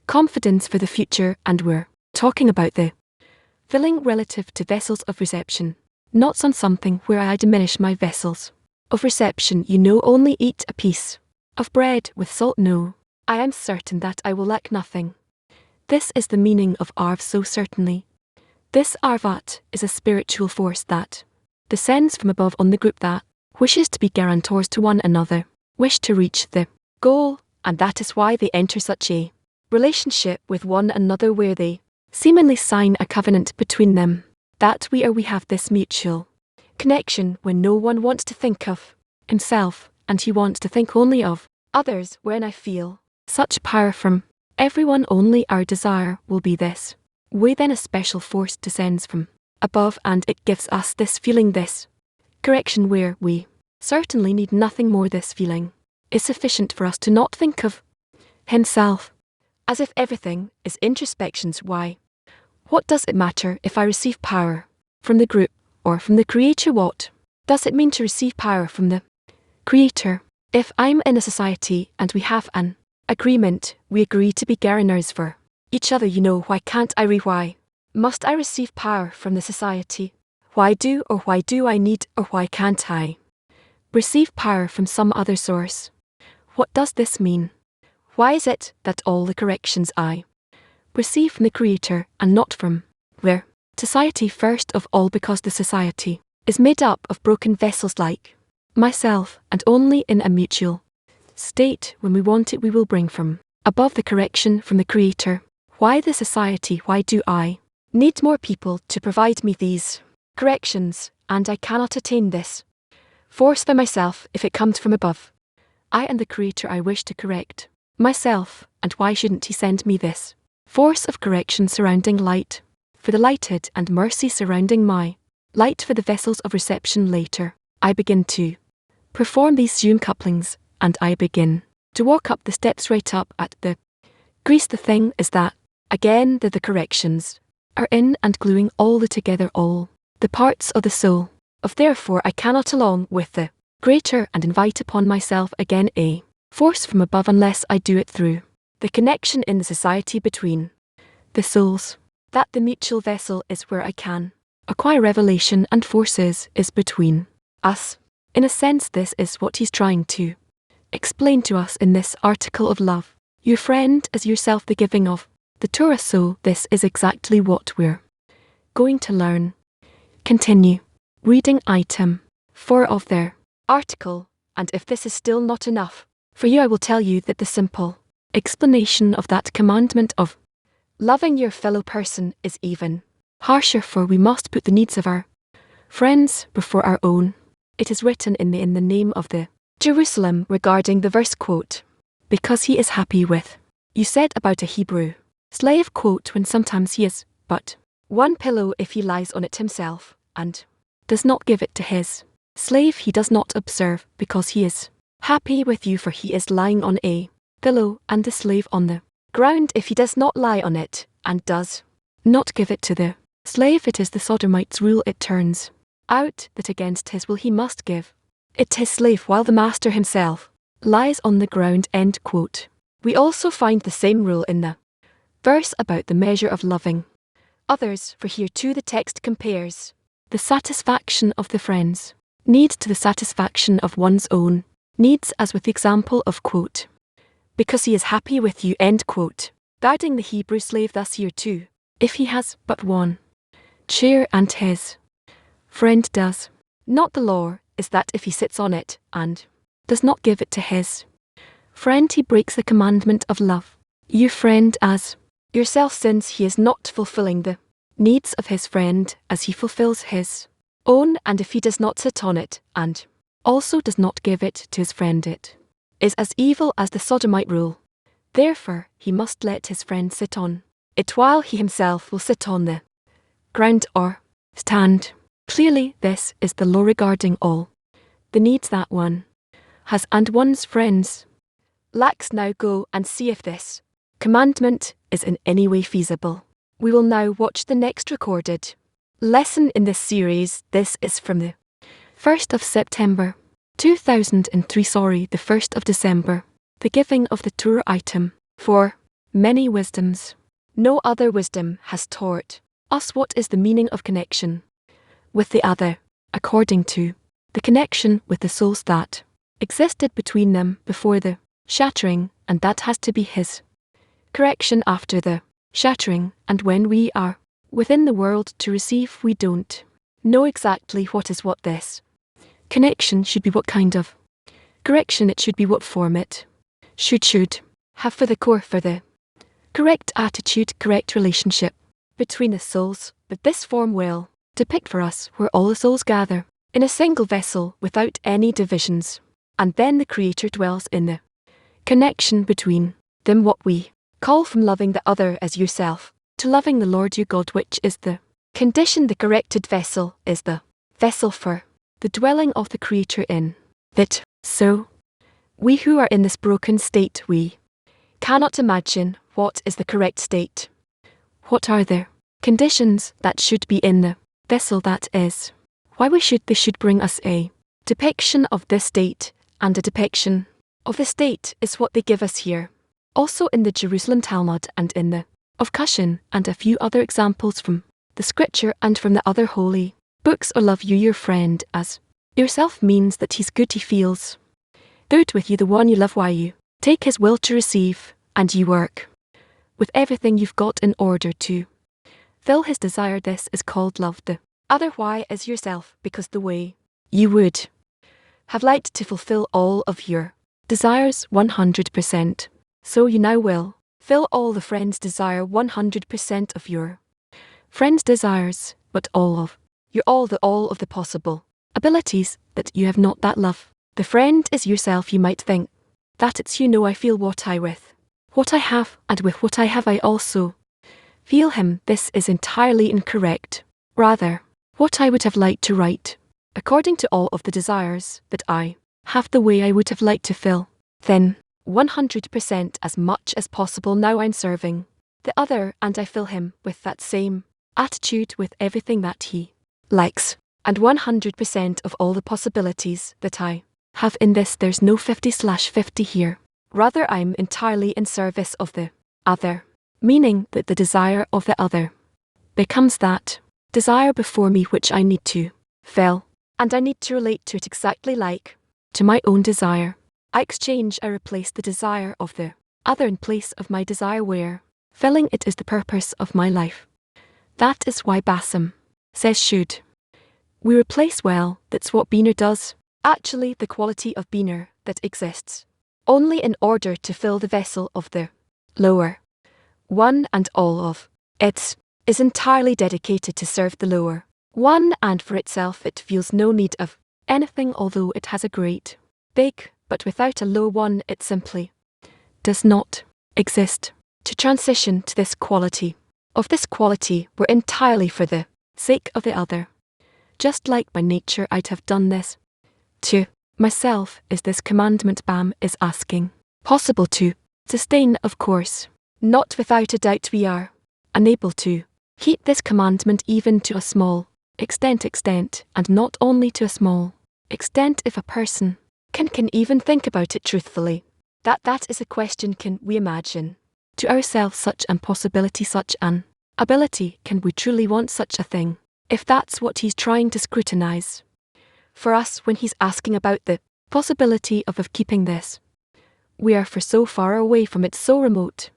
confidence for the future? And we're talking about the filling relative to vessels of reception, not on something where I diminish my vessels of reception. Only eat a piece of bread with salt. No, I am certain that I will lack nothing. This is the meaning of Arv. So certainly this Arvat is a spiritual force that descends from above on the group that wishes to be guarantors to one another, wish to reach the goal, and that is why they enter such a relationship with one another, where they seemingly sign a covenant between them, that we have this mutual connection when no one wants to think of himself, and he wants to think only of others. When I feel such power from everyone, only our desire will be this way, then a special force descends from above, and it gives us this feeling, this correction, where we certainly need nothing more. This feeling is sufficient for us to not think of himself, as if everything is introspections. Why? What does it matter if I receive power from the group or from the Creator? What Does it mean to receive power from the Creator? If I'm in a society and we have an agreement, we agree to be guarantors for each other, why can't I why must I receive power from the society? Why do I need or why can't I receive power from some other source? What does this mean? Why is it that all the corrections I receive from the Creator and not from where society first of all, because the society is made up of broken vessels like myself, and only in a mutual state when we want it we will bring from above the correction from the Creator. Why the society? Why do I need more people to provide me these corrections, and I cannot attain this force by myself if it comes from above? I and the Creator I wish to correct myself, and why shouldn't He send me this force of correction surrounding light for the lighted and mercy surrounding my light for the vessels of reception? Later I begin to perform these Zoom couplings, and I begin to walk up the steps right up at the grease. The thing is that, again, the corrections are in and gluing all the together, all the parts of the soul of therefore I cannot along with the Greater and invite upon myself again a force from above unless I do it through the connection in the society between the souls. That the mutual vessel is where I can acquire revelation, and forces is between us. In a sense, this is what He's trying to explain to us in this article of love. Your friend is yourself, the giving of the Torah. So this is exactly what we're going to learn. Continue reading item 4 of their article, and if this is still not enough for you, I will tell you that the simple explanation of that commandment of loving your fellow person is even harsher, for we must put the needs of our friends before our own. It is written in the name of the Jerusalem regarding the verse quote, because he is happy with you, said about a Hebrew slave quote, when sometimes he is but one pillow if he lies on it himself and does not give it to his slave, he does not observe, because he is happy with you, for he is lying on a pillow, and the slave on the ground if he does not lie on it and does not give it to the slave. It is the Sodomite's rule. It turns out that against his will he must give it to his slave while the master himself lies on the ground. End quote. We also find the same rule in the verse about the measure of loving others, for here too the text compares the satisfaction of the friend's need to the satisfaction of one's own needs, as with the example of quote, because he is happy with you, end quote, guarding the Hebrew slave thus here too, if he has but one chair and his friend does not. The law is that if he sits on it and does not give it to his friend, he breaks the commandment of love your friend as yourself, since he is not fulfilling the needs of his friend as he fulfills his own. And if he does not sit on it and also does not give it to his friend, it is as evil as the Sodomite rule. Therefore he must let his friend sit on it while he himself will sit on the ground or stand. Clearly this is the law regarding all the needs that one has and one's friends lacks. Now go and see if this commandment is in any way feasible. We will now watch the next recorded lesson in this series. This is from the 1st of September 2003, the 1st of December, the giving of the Torah item. For many wisdoms, no other wisdom has taught us what is the meaning of connection with the other, according to the connection with the souls that existed between them before the shattering, and that has to be his correction after the shattering. And when we are within the world to receive, we don't know exactly what is what. This connection should be what kind of correction it should be, what form it should have for the core, for the correct attitude, correct relationship between the souls. But this form will depict for us where all the souls gather in a single vessel without any divisions, and then the Creator dwells in the connection between them, what we call from loving the other as yourself to loving the Lord your God, which is the condition. The corrected vessel is the vessel for the dwelling of the Creator in it. So we who are in this broken state, we cannot imagine what is the correct state. What are the conditions that should be in the vessel, that is, why we should bring us a depiction of this state, and a depiction of the state is what they give us here. Also in the Jerusalem Talmud and in the of Cushan and a few other examples from the scripture and from the other holy books. Or love you your friend as yourself means that he's good, he feels good with you, the one you love, why you take his will to receive, and you work with everything you've got in order to fill his desire. This is called love. The other why is yourself, because the way you would have liked to fulfill all of your desires 100%. So you now will fill all the friend's desire 100% of your friend's desires, but all of the possible abilities that you have not that love. The friend is yourself. You might think that it's you know I feel what I with what I have, and with what I have I also feel him. This is entirely incorrect. Rather, what I would have liked to write, according to all of the desires that I have, the way I would have liked to fill, then 100% as much as possible. Now I'm serving the other, and I fill him with that same attitude, with everything that he likes, and 100% of all the possibilities that I have in this. There's no 50/50 here. Rather, I'm entirely in service of the other, meaning that the desire of the other becomes that desire before me which I need to fill, and I need to relate to it exactly like to my own desire. I exchange, I replace the desire of the other in place of my desire, where filling it is the purpose of my life. That is why Bassam says should we replace. Well, that's what Biner does. Actually, the quality of Biner that exists only in order to fill the vessel of the lower one, and all of it is entirely dedicated to serve the lower one, and for itself it feels no need of anything, although it has a great big, but without a low one it simply does not exist. To transition to this quality, we're entirely for the sake of the other. Just like by nature I'd have done this to myself. Is this commandment Bam is asking possible to sustain? Of course not. Without a doubt we are unable to keep this commandment even to a small extent, and not only to a small extent. If a person can even think about it truthfully, that is a question. Can we imagine to ourselves such an possibility, such an ability? Can we truly want such a thing? If that's what he's trying to scrutinize for us when he's asking about the possibility of keeping this, we are for so far away from it, so remote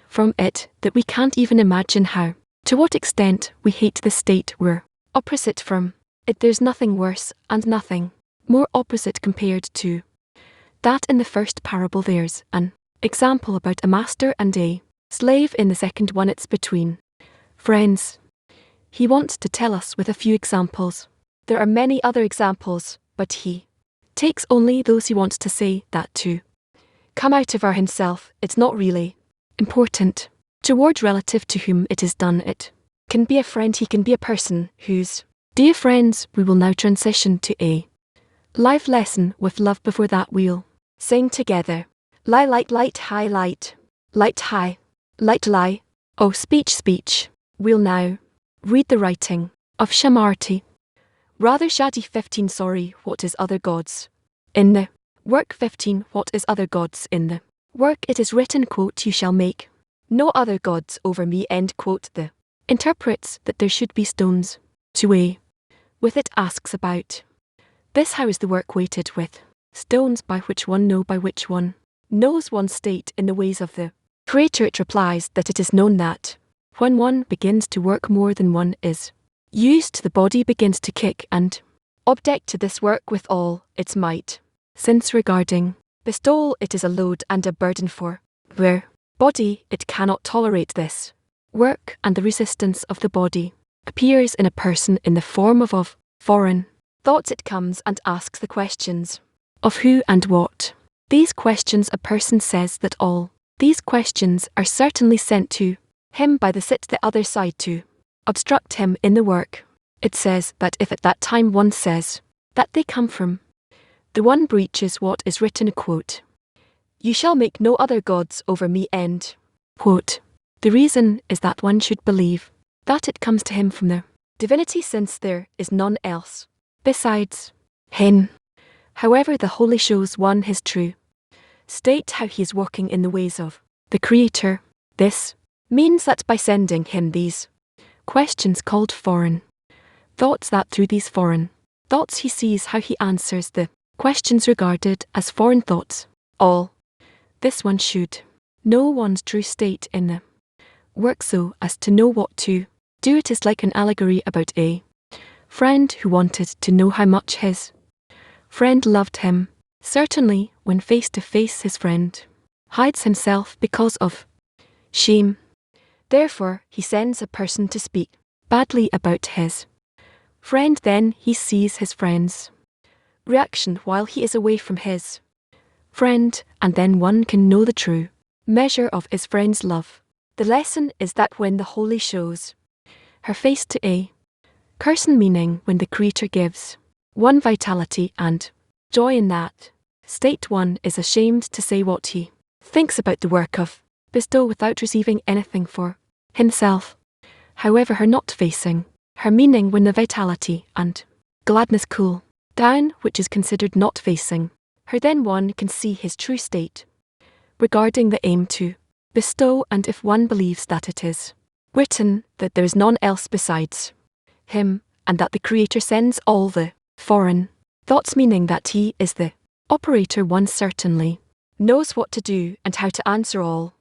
from it, that we can't even imagine how, to what extent we hate the state we're opposite from it. There's nothing worse and nothing more opposite compared to that. In the first parable there's an example about a master and a slave. In the second one it's between friends. He wants to tell us with a few examples. There are many other examples, but he takes only those he wants to say that to come out of our himself. It's not really important toward relative to whom it is done. It can be a friend, he can be a person whose dear friends. We will now transition to a live lesson with love. Before that we'll sing together. Lie, light, light, high, light, light, high, light, lie. Oh, speech. We'll now read the writing of Shamarti. Rather Shadi 15. Sorry, what is other gods in the work? 15. What is other gods in the work? It is written, quote, you shall make no other gods over me, end quote. The interprets that there should be stones to a with it, asks about this. How is the work weighted with stones? By which one knows one's state in the ways of the Creator? It replies that it is known that when one begins to work more than one is used, the body begins to kick and object to this work with all its might, since regarding bestowal it is a load and a burden for the body. It cannot tolerate this work, and the resistance of the body appears in a person in the form of foreign thoughts. It comes and asks the questions of who and what. These questions, a person says that all these questions are certainly sent to him by the other side to obstruct him in the work. It says that if at that time one says that they come from the one, breaches what is written, quote, you shall make no other gods over me, end quote. The reason is that one should believe that it comes to him from the divinity, since there is none else besides him. However, the holy shows one his true state, how he is working in the ways of the Creator. This means that by sending him these questions called foreign thoughts, that through these foreign thoughts he sees how he answers the questions regarded as foreign thoughts. All this one should know one's true state in the work so as to know what to do. It is like an allegory about a friend who wanted to know how much his friend loved him. Certainly, when face to face, his friend hides himself because of shame. Therefore, he sends a person to speak badly about his friend. Then he sees his friend's reaction while he is away from his friend, and then one can know the true measure of his friend's love. The lesson is that when the holy shows her face to a person, meaning when the Creator gives one vitality and joy in that state, one is ashamed to say what he thinks about the work of bestow without receiving anything for himself. However, her not facing her, meaning when the vitality and gladness cool down, which is considered not facing her, then one can see his true state regarding the aim to bestow. And if one believes that it is written that there is none else besides him, and that the Creator sends all the foreign thoughts, meaning that he is the operator, one certainly knows what to do and how to answer all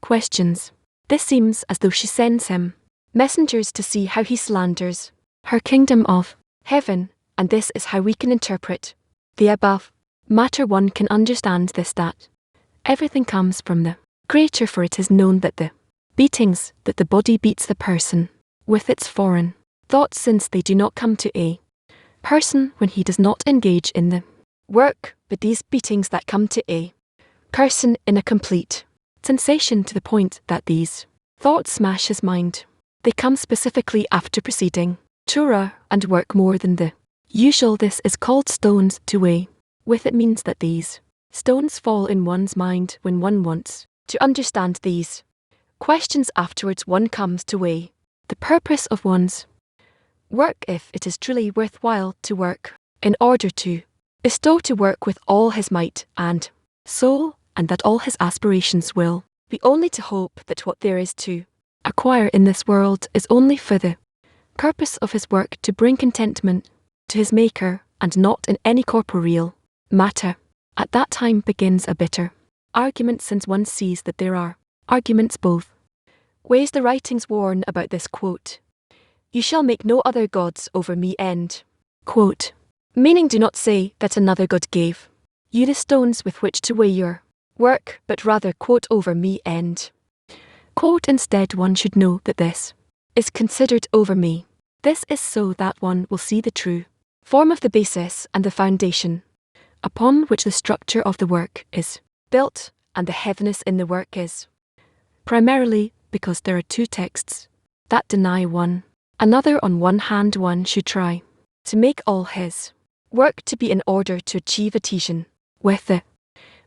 questions. This seems as though she sends him messengers to see how he slanders her kingdom of heaven, and this is how we can interpret the above matter. One can understand this, that everything comes from the Creator, for it is known that the beatings that the body beats the person with its foreign thoughts, since they do not come to a person when he does not engage in the work, but these beatings that come to a person in a complete sensation, to the point that these thoughts smash his mind. They come specifically after proceeding Torah and work more than the usual. This is called stones to weigh with. It means that these stones fall in one's mind when one wants to understand these questions. Afterwards, one comes to weigh the purpose of one's work, if it is truly worthwhile to work, in order to bestow, to work with all his might and soul, and that all his aspirations will be only to hope that what there is to acquire in this world is only for the purpose of his work to bring contentment to his Maker, and not in any corporeal matter. At that time begins a bitter argument, since one sees that there are arguments both ways. The writings warn about this. Quote, "You shall make no other gods over me," end quote. Meaning, do not say that another God gave you the stones with which to weigh your work, but rather, quote, "over me," end quote. Instead, one should know that this is considered over me. This is so that one will see the true form of the basis and the foundation upon which the structure of the work is built, and the heaviness in the work is primarily because there are two texts that deny one another. On one hand, one should try to make all his work to be in order to achieve adhesion with the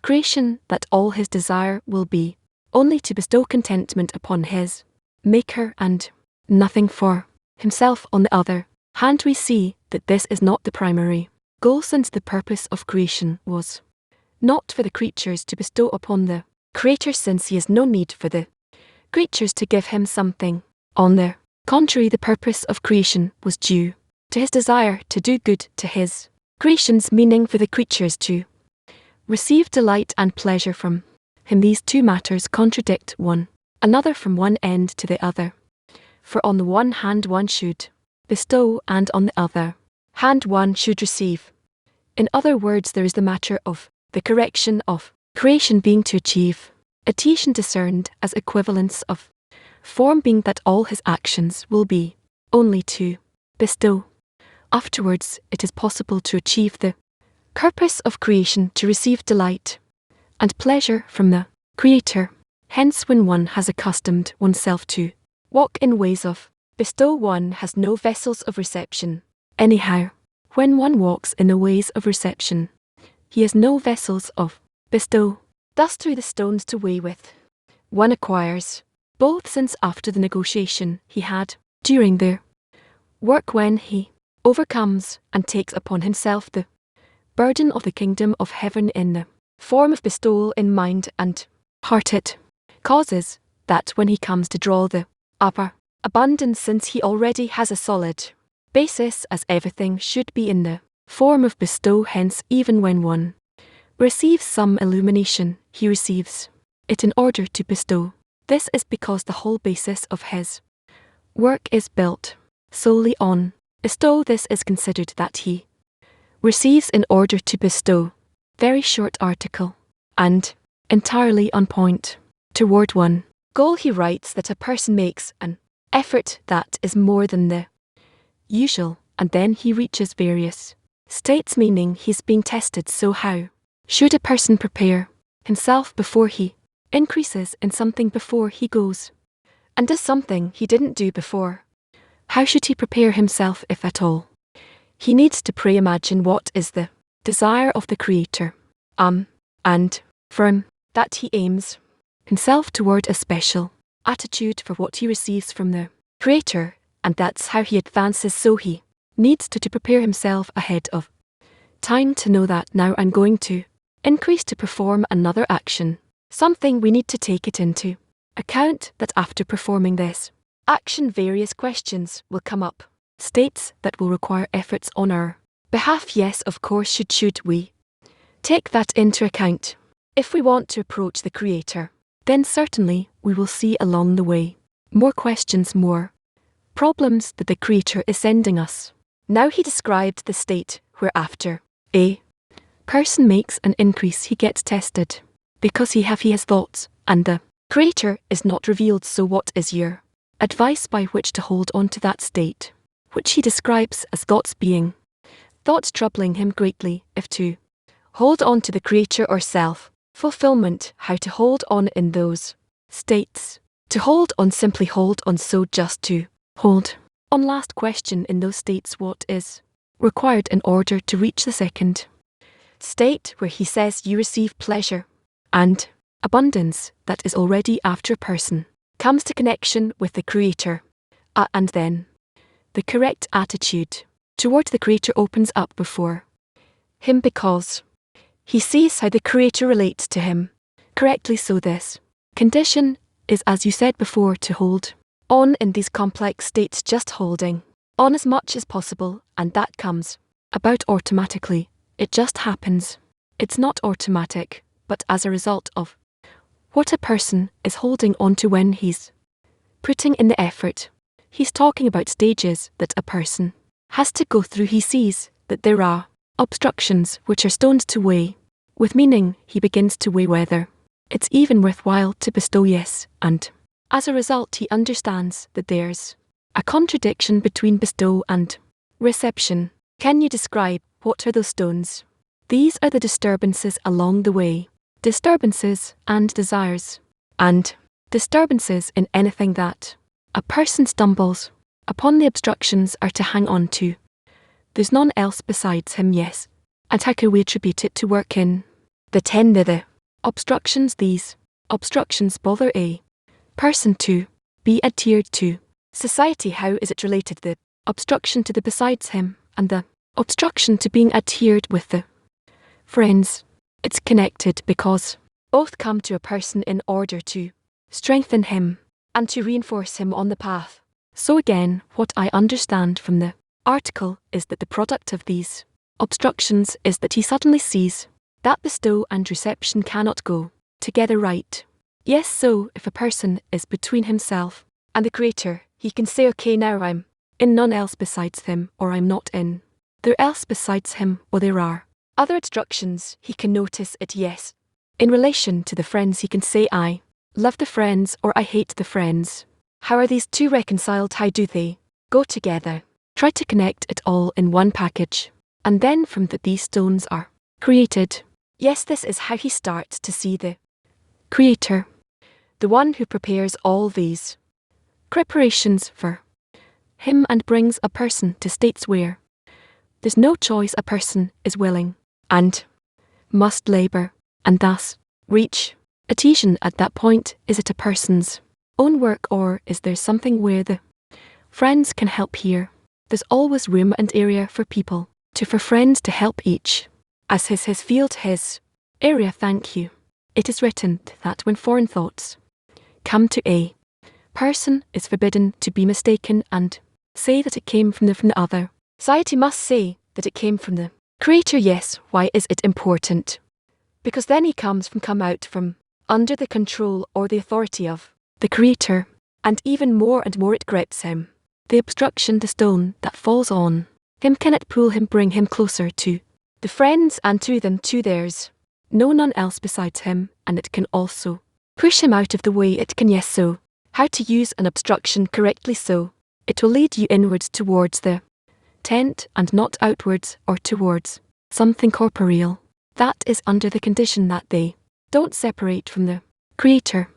creation, that all his desire will be only to bestow contentment upon his Maker and nothing for himself. On the other hand, we see that this is not the primary goal, since the purpose of creation was not for the creatures to bestow upon the Creator, since he has no need for the creatures to give him something. On the contrary, the purpose of creation was due to his desire to do good to his creations, meaning for the creatures to receive delight and pleasure from him. These two matters contradict one another from one end to the other. For on the one hand one should bestow, and on the other hand one should receive. In other words, there is the matter of the correction of creation being to achieve adhesion, discerned as equivalence of form, being that all his actions will be only to bestow. Afterwards, it is possible to achieve the purpose of creation, to receive delight and pleasure from the Creator. Hence, when one has accustomed oneself to walk in ways of bestow, one has no vessels of reception. Anyhow, when one walks in the ways of reception, he has no vessels of bestow. Thus, through the stones to weigh with, one acquires both, since after the negotiation he had during their work, when he overcomes and takes upon himself the burden of the kingdom of heaven in the form of bestowal in mind and heart. It causes that when he comes to draw the upper abundance, since he already has a solid basis, as everything should be in the form of bestow, hence even when one receives some illumination, he receives it in order to bestow. This is because the whole basis of his work is built solely on bestow. This is considered that he receives in order to bestow. Very short article, and entirely on point. Toward one goal, he writes that a person makes an effort that is more than the usual, and then he reaches various states, meaning he's being tested. So how should a person prepare himself before he increases in something, before he goes and does something he didn't do before? How should he prepare himself, if at all? He needs to pre-imagine what is the desire of the Creator, and from that he aims himself toward a special attitude for what he receives from the Creator, and that's how he advances. So he needs to prepare himself ahead of time to know that now I'm going to increase to perform another action, something we need to take it into account that after performing this action various questions will come up, states that will require efforts on our behalf. Yes, of course, should we take that into account. If we want to approach the Creator, then certainly we will see along the way more questions, more problems that the Creator is sending us. Now he described the state where after a person makes an increase, he gets tested, because he has thoughts, and the Creator is not revealed. So what is your advice by which to hold on to that state, which he describes as thoughts troubling him greatly? If to hold on to the Creator or self-fulfillment, how to hold on in those states? To hold on, simply hold on. So just to hold on. Last question, in those states, what is required in order to reach the second state, where he says you receive pleasure and abundance that is already after a person comes to connection with the Creator, and then the correct attitude toward the Creator opens up before him, because he sees how the Creator relates to him correctly. So this condition is, as you said before, to hold on in these complex states, just holding on as much as possible, and that comes about automatically. It just happens. It's not automatic, but as a result of what a person is holding on to when he's putting in the effort. He's talking about stages that a person has to go through. He sees that there are obstructions which are stones to weigh. With meaning, he begins to weigh whether it's even worthwhile to bestow. Yes, and as a result he understands that there's a contradiction between bestow and reception. Can you describe what are those stones? These are the disturbances along the way. Disturbances and desires, and disturbances in anything that a person stumbles upon. The obstructions are to hang on to. There's none else besides him. Yes, and how can we attribute it to work in the 10? The obstructions. These obstructions bother a person to be adhered to. Society, how is it related? The obstruction to the besides him, and the obstruction to being adhered with the friends. It's connected because both come to a person in order to strengthen him and to reinforce him on the path. So again, what I understand from the article is that the product of these obstructions is that he suddenly sees that bestow and reception cannot go together, right? Yes, so if a person is between himself and the Creator, he can say, okay, now I'm in none else besides him, or I'm not in there else besides him, or there are other obstructions. He can notice it. Yes, in relation to the friends, he can say, I love the friends, or I hate the friends. How are these two reconciled? How do they go together? Try to connect it all in one package, and then from that these stones are created. Yes, this is how he starts to see the Creator, the one who prepares all these preparations for him and brings a person to states where there's no choice. A person is willing and must labor, and thus reach adhesion. At that point, is it a person's own work, or is there something where the friends can help here? There's always room and area for people, for friends to help each. As his field, his area, thank you. It is written that when foreign thoughts come to a person, is forbidden to be mistaken and say that it came from the other. Society must say that it came from the Creator. Yes, why is it important? Because then he come out from under the control or the authority of the Creator, and even more and more it grips him. The obstruction, the stone that falls on him cannot pull him, bring him closer to the friends and to them, to theirs. No, none else besides him, and it can also push him out of the way. It can, yes, so how to use an obstruction correctly, so it will lead you inwards towards the tent and not outwards or towards something corporeal. That is under the condition that they don't separate from the Creator,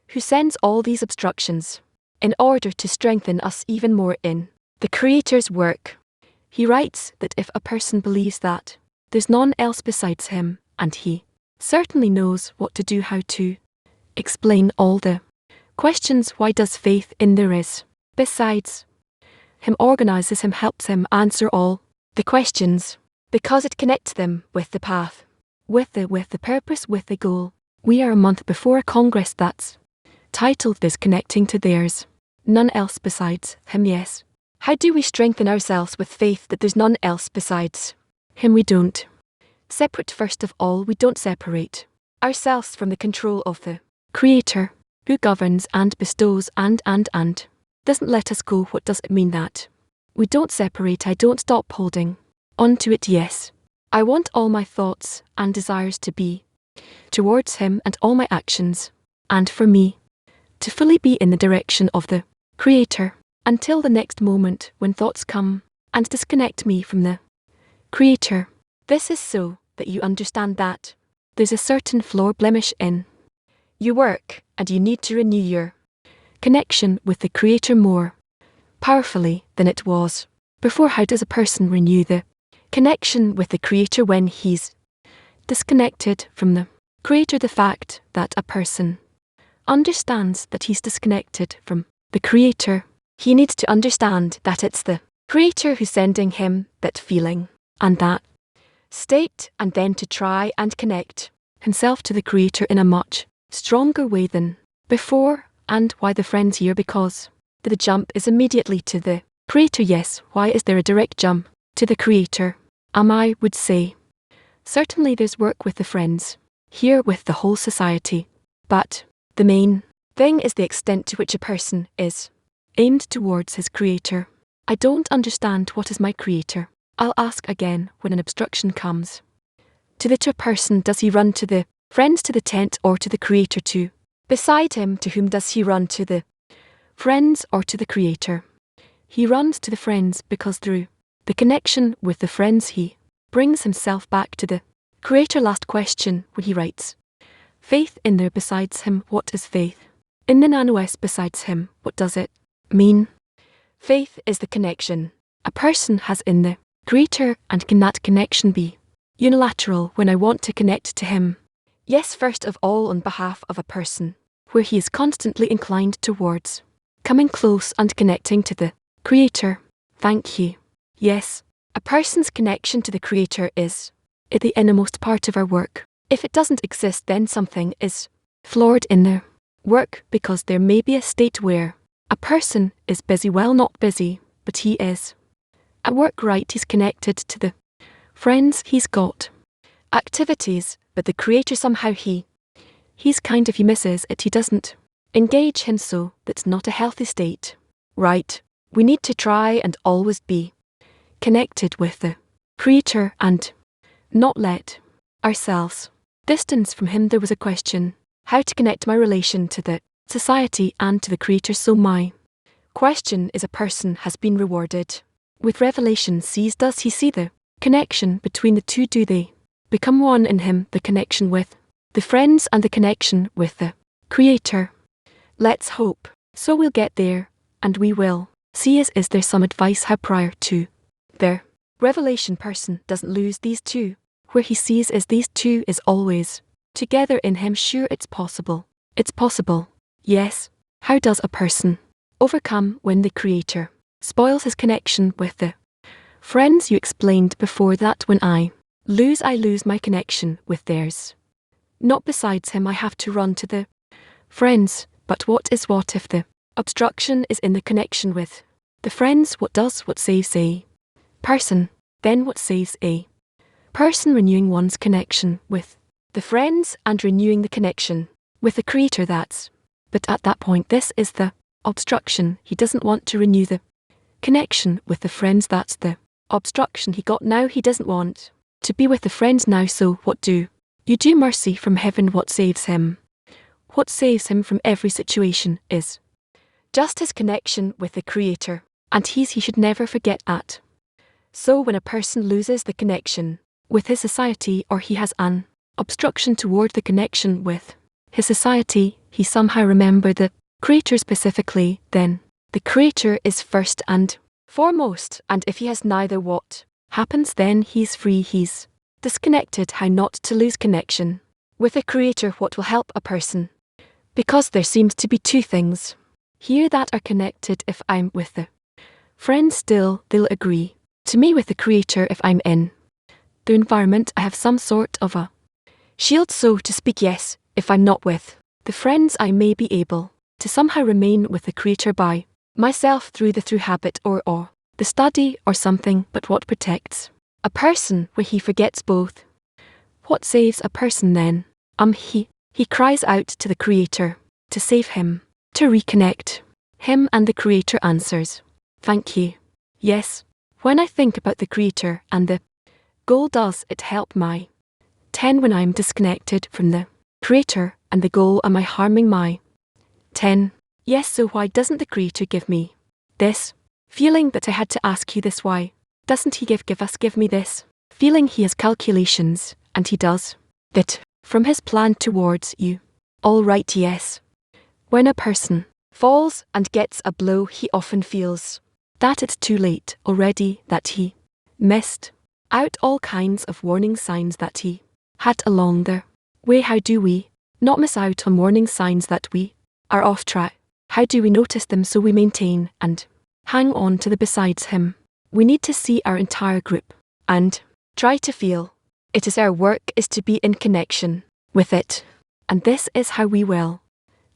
who sends all these obstructions in order to strengthen us even more in the Creator's work. He writes that if a person believes that there's none else besides him, and he certainly knows what to do, how to explain all the questions, why does faith in there is besides him, organizes him, helps him answer all the questions, because it connects them with the path, with the purpose, with the goal. We are a month before a Congress that's titled this, Connecting to Theirs. None else besides him, yes. How do we strengthen ourselves with faith that there's none else besides him? We don't separate. First of all, we don't separate ourselves from the control of the Creator, who governs and bestows and doesn't let us go. What does it mean that we don't separate? I don't stop holding on to it. Yes, I want all my thoughts and desires to be towards him, and all my actions, and for me to fully be in the direction of the Creator, until the next moment when thoughts come and disconnect me from the Creator. This is so that you understand that there's a certain flaw, blemish in your work, and you need to renew your connection with the Creator more powerfully than it was before. How does a person renew the connection with the Creator when he's disconnected from the Creator? The fact that a person understands that he's disconnected from the Creator, he needs to understand that it's the Creator who's sending him that feeling and that state, and then to try and connect himself to the Creator in a much stronger way than before. And why the friends here? Because the jump is immediately to the Creator. Yes, why is there a direct jump to the Creator? I would say certainly there's work with the friends here, with the whole society, but the main thing is the extent to which a person is aimed towards his Creator. I don't understand what is my Creator. I'll ask again when an obstruction comes to a person. Does he run to the friends, to the tent, or to the Creator too? Beside him, to whom does he run? To the friends or to the Creator? He runs to the friends because through the connection with the friends he brings himself back to the Creator. Last question when he writes, faith in there besides him. What is faith in the nano-s besides him? What does it mean? Faith is the connection a person has in the Creator, and can that connection be unilateral when I want to connect to him? Yes, first of all on behalf of a person, where he is constantly inclined towards coming close and connecting to the Creator. Thank you. Yes, a person's connection to the Creator is at the innermost part of our work. If it doesn't exist, then something is flawed in their work, because there may be a state where a person is busy, well, not busy, but he is at work, right? He's connected to the friends, he's got activities, but the Creator somehow he misses it. He doesn't engage him, so that's not a healthy state, right? We need to try and always be connected with the Creator and not let ourselves distance from him. There was a question, how to connect my relation to the society and to the Creator. So my question is, a person has been rewarded with revelation, does he see the connection between the two? Do they become one in him, the connection with the friends and the connection with the Creator? Let's hope. So we'll get there, and we will see. Is there some advice how prior to their revelation person doesn't lose these two, where he sees is these two is always together in him? Sure, it's possible. It's possible. Yes. How does a person overcome when the Creator spoils his connection with the friends. You explained before that when I lose my connection with theirs. Not besides him I have to run to the friends, but what if the obstruction is in the connection with the friends? What saves a person? Then what saves a person? Renewing one's connection with the friends and renewing the connection with the Creator. But at that point this is the obstruction. He doesn't want to renew the connection with the friends. That's the obstruction he got now. He doesn't want to be with the friends now. So what do you do? Mercy from heaven. What saves him? What saves him from every situation is just his connection with the Creator, and he should never forget that. So when a person loses the connection with his society, or he has an obstruction toward the connection with his society, he somehow remember the Creator specifically. Then the Creator is first and foremost, and if he has neither, what happens then? He's free, he's disconnected. How not to lose connection with the Creator? What will help a person? Because there seems to be two things here that are connected. If I'm with the friends still, they'll agree to me with the Creator. If I'm in the environment, I have some sort of a shield, so to speak. Yes, if I'm not with the friends, I may be able to somehow remain with the Creator by myself through habit or the study or something. But what protects a person where he forgets both? What saves a person then? He cries out to the Creator to save him, to reconnect him, and the Creator answers, thank you. Yes, when I think about the Creator and the goal, does it help my 10 when I'm disconnected from the Creator and the goal? Am I harming my 10? Yes, so why doesn't the Creator give me this feeling that I had to ask you this? Why doesn't he give me this feeling? He has calculations, and he does that from his plan towards you. All right, yes. When a person falls and gets a blow, he often feels that it's too late already, that he missed out all kinds of warning signs that he had along the way. How do we not miss out on warning signs that we are off track? How do we notice them so we maintain and hang on to the besides him? We need to see our entire group and try to feel it. Is our work is to be in connection with it, and this is how we will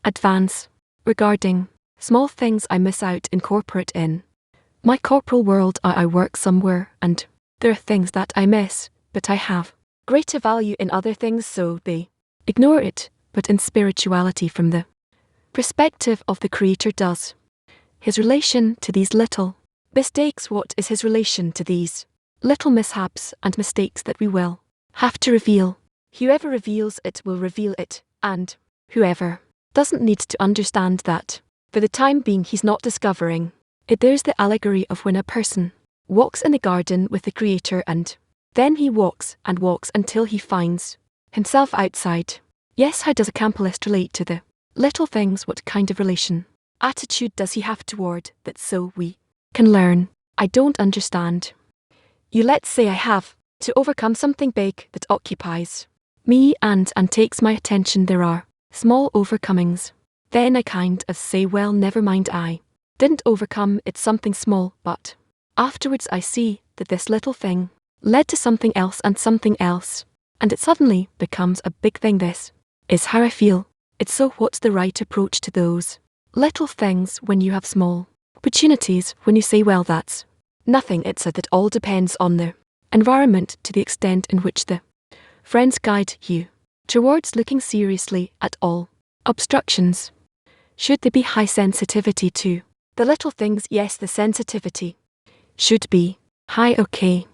advance. Regarding small things I miss out in my corporal world, I work somewhere, and there are things that I miss, but I have greater value in other things, so they ignore it. But in spirituality, from the perspective of the Creator, does his relation to these little mistakes? What is his relation to these little mishaps and mistakes that we will have to reveal? Whoever reveals it will reveal it, and whoever doesn't need to understand that. For the time being, he's not discovering it. There's the allegory of when a person walks in the garden with the Creator, and then he walks and walks until he finds himself outside. Yes, how does a campalist relate to the little things? What kind of attitude does he have toward that, so we can learn? I don't understand you. Let's say I have to overcome something big that occupies me and takes my attention. There are small overcomings. Then I kind of say, well, never mind, I didn't overcome it, something small, but afterwards I see that this little thing led to something else, and it suddenly becomes a big thing. This is how I feel. It's so what's the right approach to those little things when you have small opportunities? When you say, well, that's nothing, it's that all depends on the environment, to the extent in which the friends guide you towards looking seriously at all obstructions. Should there be high sensitivity to the little things? Yes, the sensitivity should be high. Okay.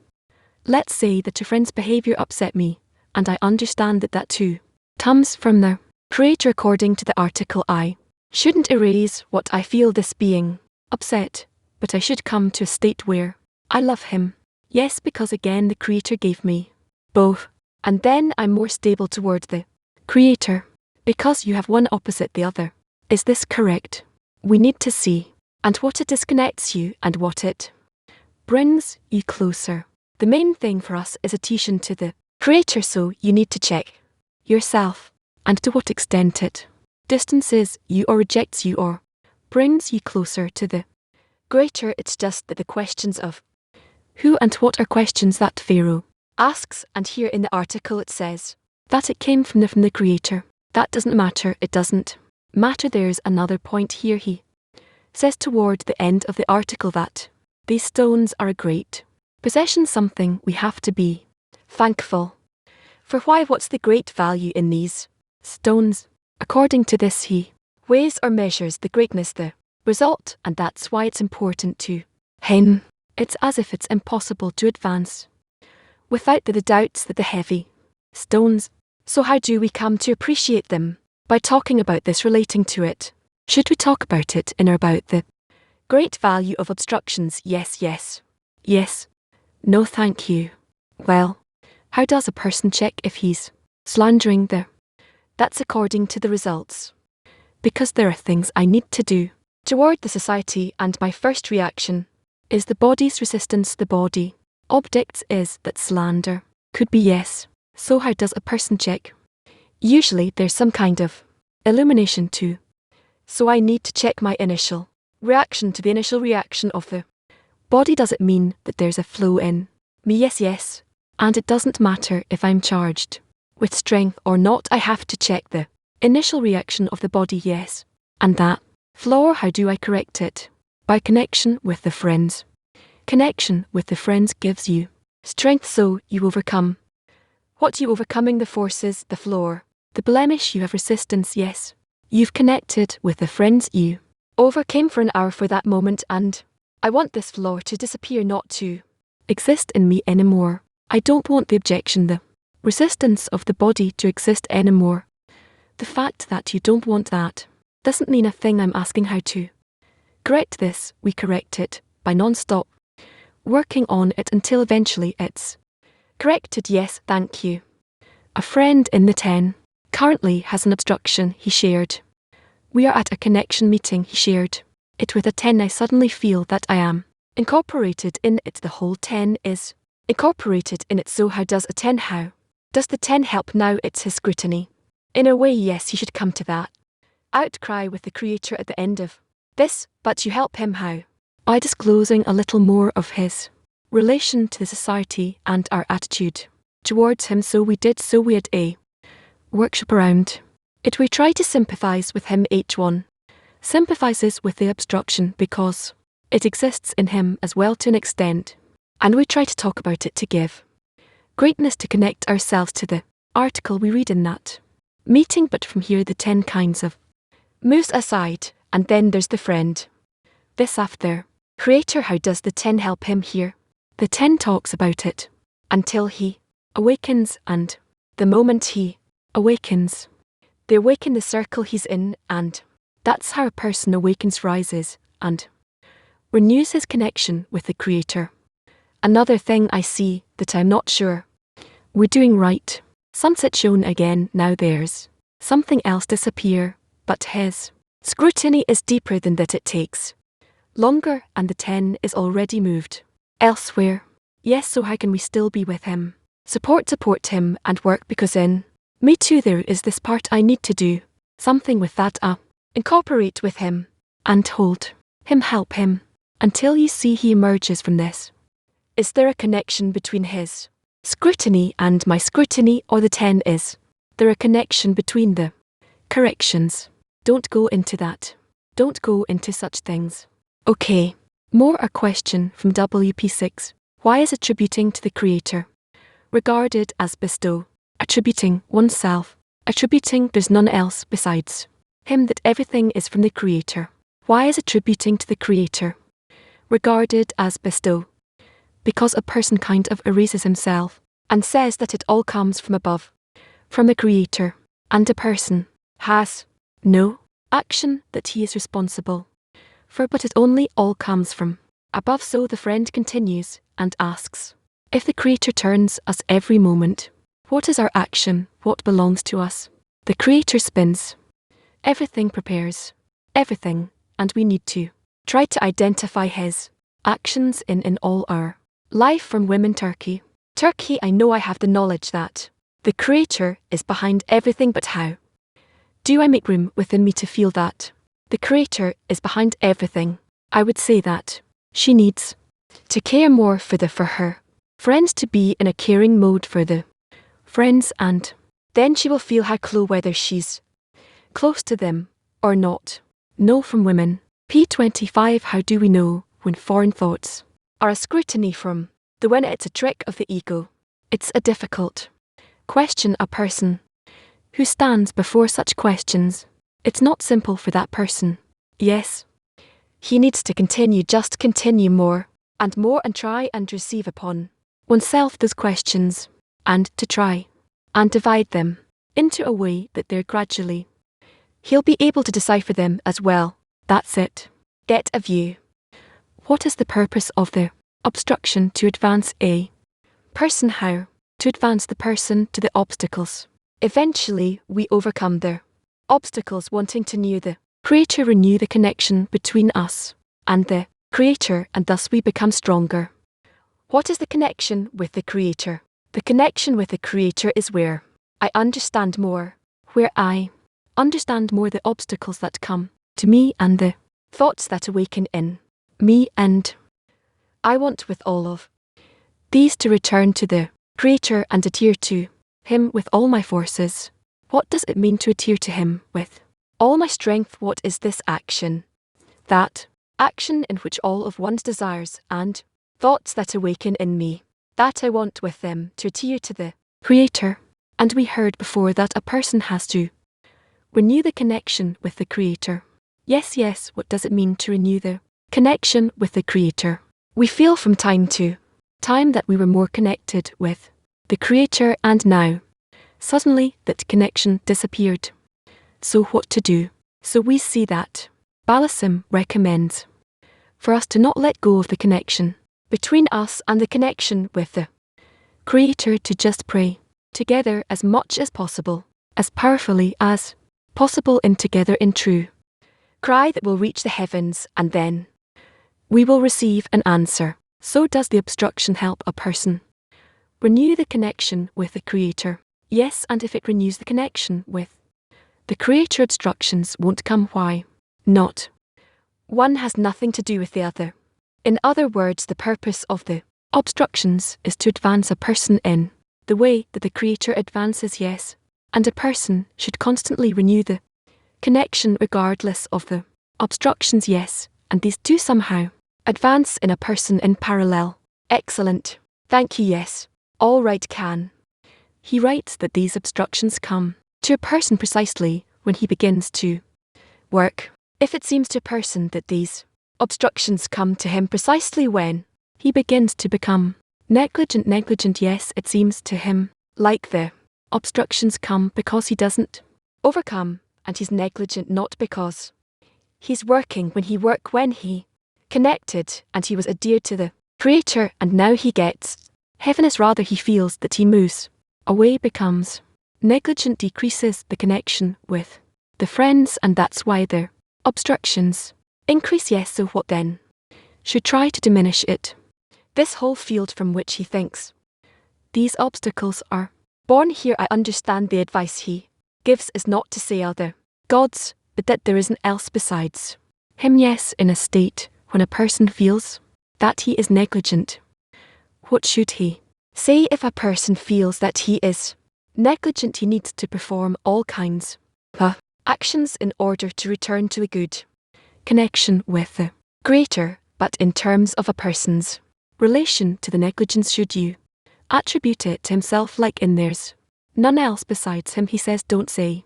Let's say that a friend's behavior upset me, and I understand that too comes from the Creator. According to the article, I shouldn't erase what I feel, this being upset, but I should come to a state where I love him. Yes, because again the Creator gave me both, and then I'm more stable toward the Creator. Because you have one opposite the other. Is this correct? We need to see and what it disconnects you and what it brings you closer. The main thing for us is attention to the Creator, so you need to check yourself and to what extent it distances you or rejects you or brings you closer to the Greater, it's just that the questions of who and what are questions that Pharaoh asks, and here in the article it says that it came from the Creator. That doesn't matter, it doesn't matter. There's another point here. He says toward the end of the article that these stones are a great possession, something we have to be thankful for. Why? What's the great value in these stones? According to this, he weighs or measures the greatness, the result, and that's why it's important to him. It's as if it's impossible to advance without the doubts that the heavy stones. So how do we come to appreciate them? By talking about this, relating to it. Should we talk about it in or about the great value of obstructions? Yes, yes. Yes. No, thank you. Well, how does a person check if he's slandering the? That's according to the results. Because there are things I need to do toward the society, and my first reaction is the body's resistance. The body objects is that slander could be. Yes. So how does a person check? Usually there's some kind of illumination too. So I need to check my initial reaction to the initial reaction of the body. Does it mean that there's a flow in me? Yes, yes. And it doesn't matter if I'm charged with strength or not, I have to check the initial reaction of the body. Yes. And that flow, how do I correct it? By connection with the friends. Connection with the friends gives you strength, so you overcome. What you overcoming? The forces, the floor, the blemish. You have resistance. Yes. You've connected with the friends you overcame for an hour, for that moment, and I want this flaw to disappear, not to exist in me anymore. I don't want the objection, the resistance of the body to exist anymore. The fact that you don't want that doesn't mean a thing. I'm asking how to correct this. We correct it by non-stop working on it until eventually it's corrected. Yes, thank you. A friend in the 10 currently has an obstruction, he shared. We are at a connection meeting, he shared it with a 10. I suddenly feel that I am incorporated in it. The whole 10 is incorporated in it. So how does a 10? How does the 10 help now? It's his scrutiny. In a way, yes, he should come to that outcry with the Creator at the end of this, but you help him how? By disclosing a little more of his relation to the society and our attitude towards him. So we did, so we had a workshop around it. We try to sympathize with him. H1 sympathizes with the obstruction because it exists in him as well to an extent, and we try to talk about it to give greatness, to connect ourselves to the article we read in that meeting. But from here the 10 kinds of moves aside, and then there's the friend. This after Creator, how does the 10 help him here? The 10 talks about it until he awakens, and the moment he awakens, they awaken the circle he's in, and that's how a person awakens, rises, and renews his connection with the Creator. Another thing I see that I'm not sure we're doing right. Sunset shown again, now there's something else disappear, but his scrutiny is deeper than that. It takes longer, and the 10 is already moved elsewhere. Yes, so how can we still be with him? Support him and work, because in me too there is this part I need to do something with that. Incorporate with him and hold him, help him until you see he emerges from this. Is there a connection between his scrutiny and my scrutiny, or the 10? Is there a connection between the corrections? Don't go into that. Don't go into such things. Okay. More a question from WP6. Why is attributing to the Creator regarded as bestow? Attributing oneself. Attributing there's none else besides him, that everything is from the Creator. Why is attributing to the Creator regarded as bestow? Because a person kind of erases himself and says that it all comes from above, from the Creator, and a person has no action that he is responsible for, but it only all comes from above. So the friend continues and asks, if the Creator turns us every moment, what is our action? What belongs to us? The Creator spins everything, prepares everything, and we need to try to identify his actions in all our life. From women, Turkey, I know I have the knowledge that the Creator is behind everything, but how do I make room within me to feel that the Creator is behind everything? I would say that She needs to care more for her friends, to be in a caring mode for the friends, and then she will feel how close whether she's close to them or not. No from women. P25. How do we know when foreign thoughts are a scrutiny from the when it's a trick of the ego? It's a difficult question. A person who stands before such questions, it's not simple for that person. Yes, he needs to just continue more and more and try and receive upon oneself those questions, and to try and divide them into a way that they're gradually he'll be able to decipher them as well. That's it. Get a view. What is the purpose of the obstruction? To advance a person. How? To advance the person to the obstacles. Eventually, we overcome the obstacles, wanting to renew the Creator, renew the connection between us and the Creator, and thus we become stronger. What is the connection with the Creator? The connection with the Creator is where I understand more, where I understand more the obstacles that come to me and the thoughts that awaken in me, and I want with all of these to return to the Creator and adhere to Him with all my forces. What does it mean to adhere to Him with all my strength? What is this action? That action in which all of one's desires and thoughts that awaken in me, that I want with them to adhere to the Creator. And we heard before that a person has to renew the connection with the Creator. Yes, what does it mean to renew the connection with the Creator? We feel from time to time that we were more connected with the Creator, and now suddenly that connection disappeared. So what to do? So we see that Balasim recommends for us to not let go of the connection between us and the connection with the Creator, to just pray together as much as possible, as powerfully as possible, in together in true cry that will reach the heavens, and then we will receive an answer. So does the obstruction help a person renew the connection with the Creator? Yes, and if it renews the connection with the Creator, obstructions won't come. Why not? One has nothing to do with the other. In other words, the purpose of the obstructions is to advance a person in the way that the Creator advances. Yes, and a person should constantly renew the connection regardless of the obstructions. Yes, and these two somehow advance in a person in parallel. Excellent. Thank you. Yes. All right. Can he writes that these obstructions come to a person precisely when he begins to work. If it seems to a person that these obstructions come to him precisely when he begins to become negligent, yes, it seems to him like the obstructions come because he doesn't overcome, and he's negligent, not because he's working. When he connected and he was adhered to the Creator, and now he gets heaviness, rather he feels that he moves away, becomes negligent, decreases the connection with the friends, and that's why their obstructions increase. Yes, so what then? Should try to diminish it. This whole field from which he thinks these obstacles are born here. I understand the advice he gives is not to say other gods, but that there isn't else besides Him. Yes, in a state when a person feels that he is negligent, what should he say? If a person feels that he is negligent, he needs to perform all kinds of actions in order to return to a good connection with the Creator. But in terms of a person's relation to the negligence, should you attribute it to himself, like in there's none else besides him? He says, don't say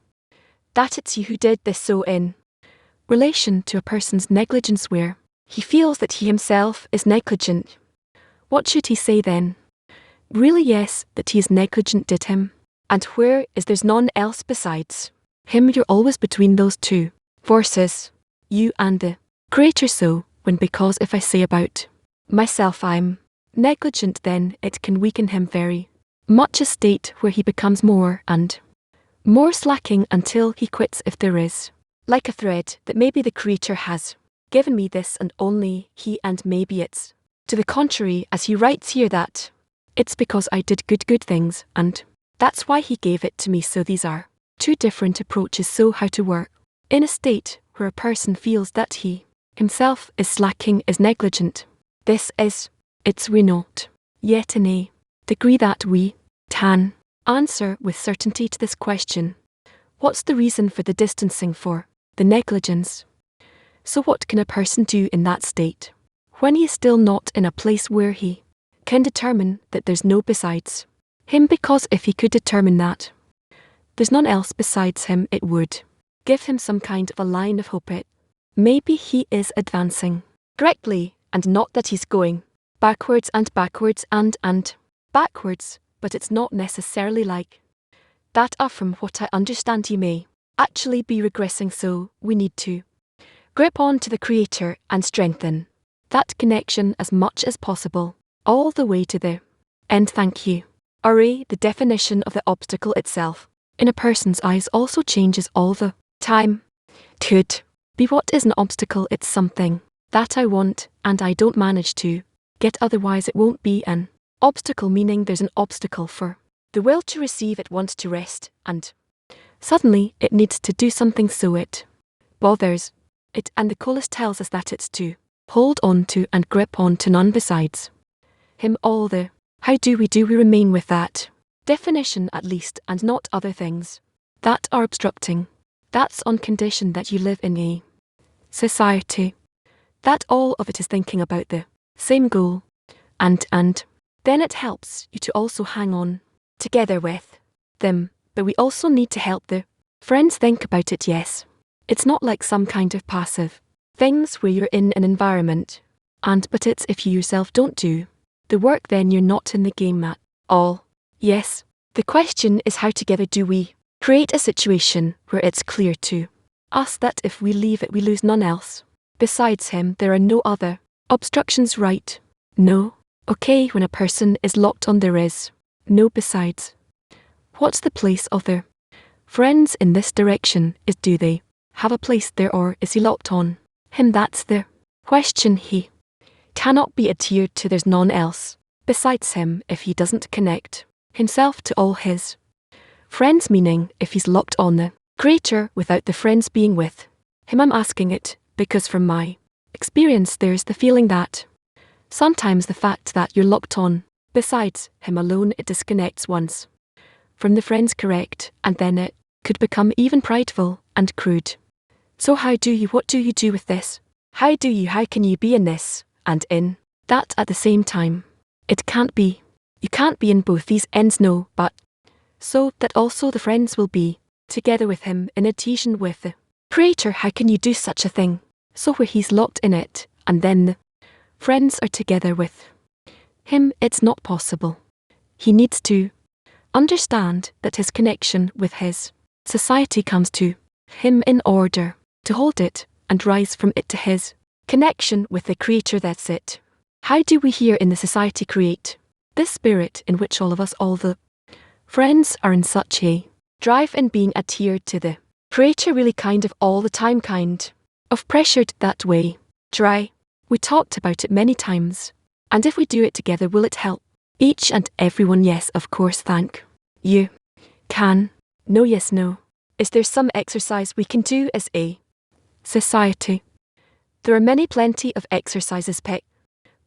that it's you who did this. So in relation to a person's negligence where he feels that he himself is negligent, what should he say then? Really, yes, that he is negligent did him. And where is there's none else besides him? You're always between those two forces, you and the Creator. So when, because if I say about myself I'm negligent, then it can weaken him very much, a state where he becomes more and more slacking until he quits. If there is like a thread that maybe the Creator has given me this and only He, and maybe it's to the contrary, as he writes here, that it's because I did good things, and that's why He gave it to me. So these are two different approaches. So how to work in a state where a person feels that he himself is slacking, is negligent. This is, it's we not, yet in a degree that we can answer with certainty to this question. What's the reason for the distancing, for the negligence? So what can a person do in that state, when he is still not in a place where he can determine that there's no besides him? Because if he could determine that there's none else besides him, it would give him some kind of a line of hope. It maybe he is advancing correctly, and not that he's going backwards and backwards and backwards, but it's not necessarily like that. From what I understand, he may actually be regressing, so we need to grip on to the Creator and strengthen that connection as much as possible, all the way to the end. Thank you. The definition of the obstacle itself, in a person's eyes, also changes all the time. Could be what is an obstacle? It's something that I want and I don't manage to get, otherwise it won't be an obstacle, meaning there's an obstacle for the will to receive. It wants to rest, and suddenly it needs to do something, so it bothers it, and the chorus tells us that it's to hold on to and grip on to none besides him. All the how do we remain with that definition at least, and not other things that are obstructing. That's on condition that you live in a society that all of it is thinking about the same goal, and then it helps you to also hang on together with them. But we also need to help the friends think about it. Yes, it's not like some kind of passive things where you're in an environment but it's if you yourself don't do the work, then you're not in the game at all. Yes, the question is, how together do we create a situation where it's clear to us that if we leave it, we lose none else besides him. There are no other obstructions, right? No. Okay, when a person is locked on, there is no besides. What's the place of their friends in this direction? Do they have a place there, or is he locked on him? That's the question. He cannot be adhered to. There's none else besides him if he doesn't connect himself to all his friends, meaning if he's locked on the Creator without the friends being with him. I'm asking it because from my experience there's the feeling that sometimes the fact that you're locked on besides him alone, it disconnects once from the friends, correct, and then it could become even prideful and crude. So what do you do with this? How can you be in this and in that at the same time? It can't be. You can't be in both these ends, no, but so that also the friends will be together with him in adhesion with the Creator. How can you do such a thing? So where he's locked in it and then the friends are together with him, it's not possible. He needs to understand that his connection with his society comes to him in order to hold it and rise from it to his connection with the Creator. That's it. How do we here in the society create this spirit in which all of us, all the friends, are in such a drive in being adhered to the Creator, really kind of all the time, kind of pressured that way? Try. We talked about it many times. And if we do it together, will it help each and everyone? Yes, of course. Thank you. Can. No, yes, no. Is there some exercise we can do as a society? There are plenty of exercises. Pick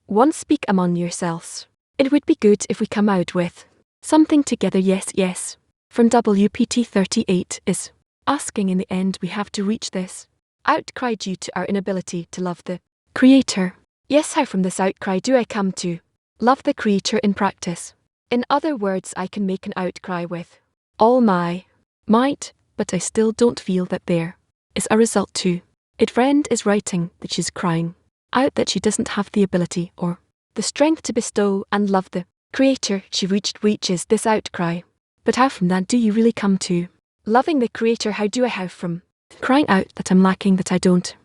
one. Speak among yourselves. It would be good if we come out with something together. Yes. From WPT 38 is asking. In the end, we have to reach this outcry due to our inability to love the Creator. Yes, how from this outcry do I come to love the Creator in practice? In other words, I can make an outcry with all my might, but I still don't feel that there is a result to it. Friend is writing that she's crying out that she doesn't have the ability or the strength to bestow and love the Creator. She reaches this outcry. But how from that do you really come to loving the Creator? How from crying out that I'm lacking, that I don't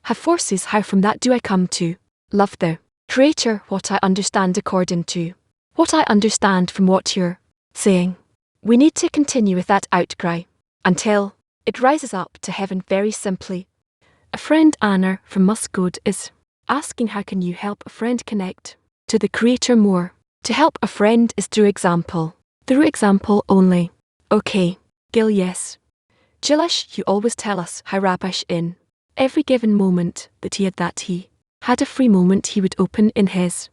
have forces, how from that do I come to love the Creator? What I understand according to what I understand from what you're saying, we need to continue with that outcry until it rises up to heaven. Very simply. A friend, Anna from Muscode, is asking, how can you help a friend connect to the Creator more? To help a friend is through example only. Okay, Gil, yes. Jilash, you always tell us how Rabash in every given moment that he had a free moment he would open in his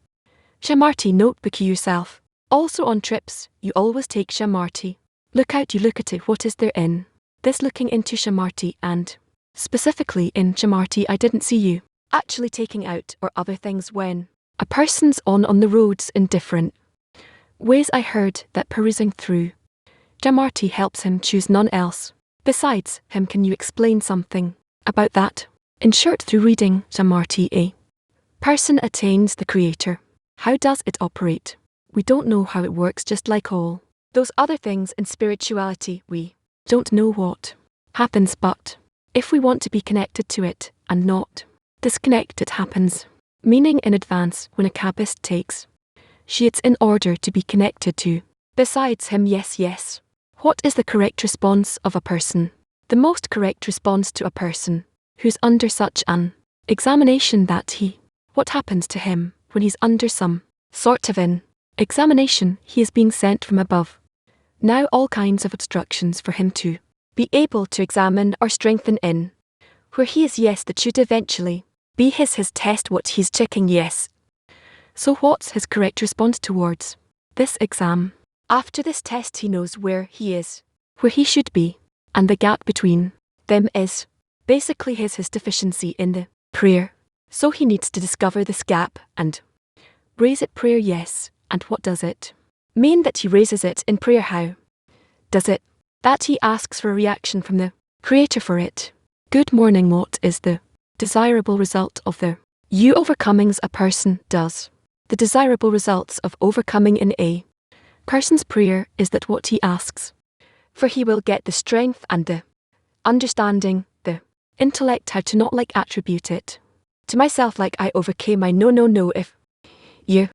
Shamarty notebook yourself. Also on trips, you always take Shamarty. Look out, you look at it, what is there in this looking into Shamarty, and specifically in Shamarty I didn't see you actually taking out or other things when a person's on the roads in different ways. I heard that perusing through Shamarty helps him choose none else besides him. Can you explain something about that? In short, through reading Shamarty, a person attains the Creator. How does it operate? We don't know how it works, just like all those other things in spirituality. We don't know what happens, but if we want to be connected to it and not disconnect, it happens. Meaning in advance when a Kabbist takes sheets in order to be connected to besides him. Yes. What is the correct response of a person? The most correct response to a person who's under such an examination that what happens to him when he's under some sort of an examination? He is being sent from above. Now all kinds of instructions for him to be able to examine or strengthen in where he is. Yes, that should eventually be his test, what he's checking. Yes. So what's his correct response towards this exam? After this test he knows where he is, where he should be, and the gap between them is basically his deficiency in the prayer. So he needs to discover this gap and raise it prayer. Yes. And what does it mean that he raises it in prayer? How does it that he asks for a reaction from the Creator for it? Good morning. What is the desirable result of the you overcomings a person does? The desirable results of overcoming in a person's prayer is that what he asks for he will get the strength and the understanding, the intellect, how to not attribute it to myself like I overcame. I no. If you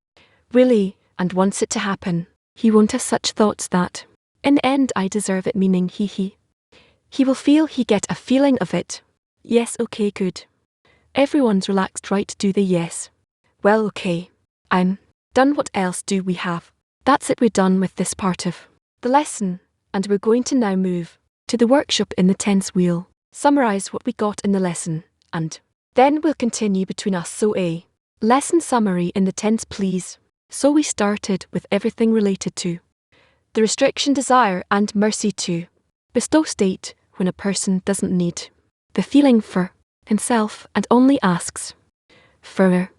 really and wants it to happen, he won't have such thoughts that in the end I deserve it, meaning he will feel he get a feeling of it. Yes, okay, good. Everyone's relaxed, right? Do they? Yes. Well, okay. I'm done. What else do we have? That's it, we're done with this part of the lesson, and we're going to now move to the workshop in the tense. We'll summarize what we got in the lesson, and then we'll continue between us. So a lesson summary in the tense, please. So we started with everything related to the restriction, desire, and mercy to bestow state when a person doesn't need the feeling for himself and only asks for a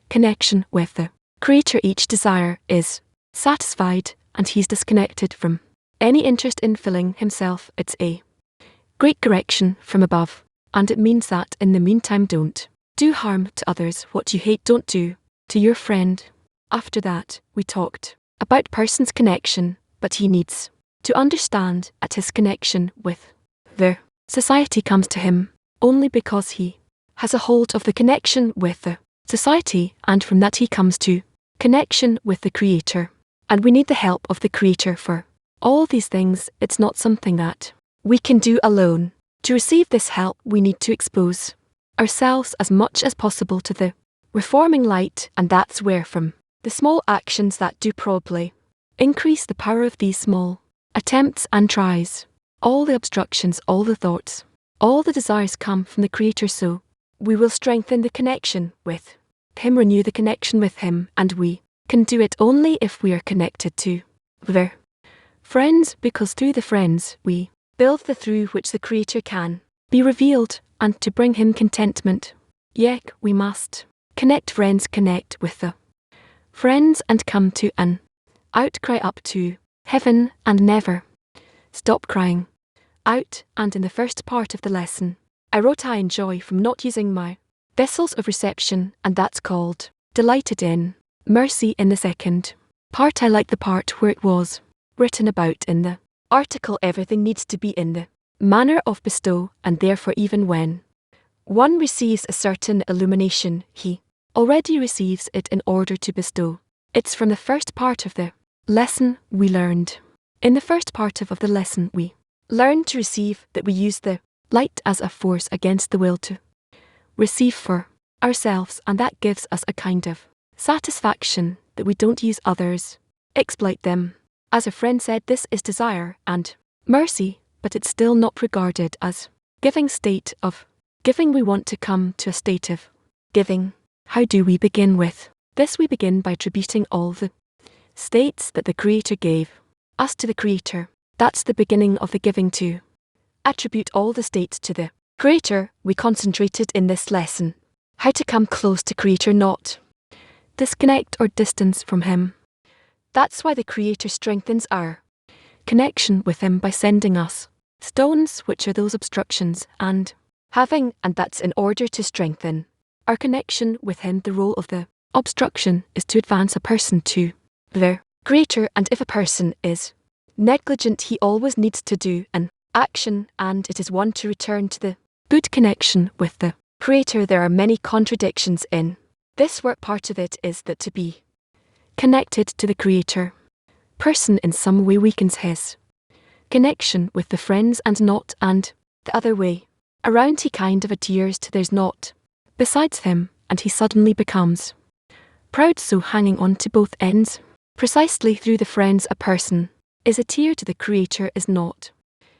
connection with the Creator. Each desire is satisfied and he's disconnected from any interest in filling himself. It's a great correction from above, and it means that in the meantime don't do harm to others. What you hate, don't do to your friend. After that, we talked about person's connection, but he needs to understand that his connection with the society comes to him only because he has a hold of the connection with the society, and from that he comes to connection with the Creator. And we need the help of the Creator for all these things. It's not something that we can do alone. To receive this help, we need to expose ourselves as much as possible to the reforming light, and that's where from the small actions that do probably increase the power of these small attempts and tries. All the obstructions, all the thoughts, all the desires come from the Creator, so we will strengthen the connection with Him, renew the connection with Him, and we can do it only if we are connected to the friends, because through the friends we build the through which the Creator can be revealed, and to bring Him contentment. Yet we must connect friends, connect with the friends, and come to an outcry up to heaven and never stop crying out. And in the first part of the lesson, I wrote I enjoy from not using my vessels of reception, and that's called delighted in mercy. In the second part, I like the part where it was written about in the article everything needs to be in the manner of bestow, and therefore even when one receives a certain illumination, he already receives it in order to bestow. It's from the first part of the lesson we learned. In the first part of the lesson we learned to receive, that we use the light as a force against the will to receive for ourselves, and that gives us a kind of satisfaction that we don't use others, exploit them. As a friend said, this is desire and mercy, but it's still not regarded as giving state of giving. We want to come to a state of giving. How do we begin with this? We begin by attributing all the states that the Creator gave us to the Creator. That's the beginning of the giving to. Attribute all the states to the Creator. We concentrated in this lesson how to come close to Creator, not disconnect or distance from Him. That's why the Creator strengthens our connection with Him by sending us stones, which are those obstructions, and that's in order to strengthen our connection with Him. The role of the obstruction is to advance a person to the Creator, and if a person is negligent, he always needs to do an action, and it is one to return to the good connection with the Creator. There are many contradictions in this work. Part of it is that to be connected to the Creator, person in some way weakens his connection with the friends and the other way around. He kind of adheres to there's not besides him, and he suddenly becomes proud, so hanging on to both ends. Precisely through the friends a person is adhered to the Creator is not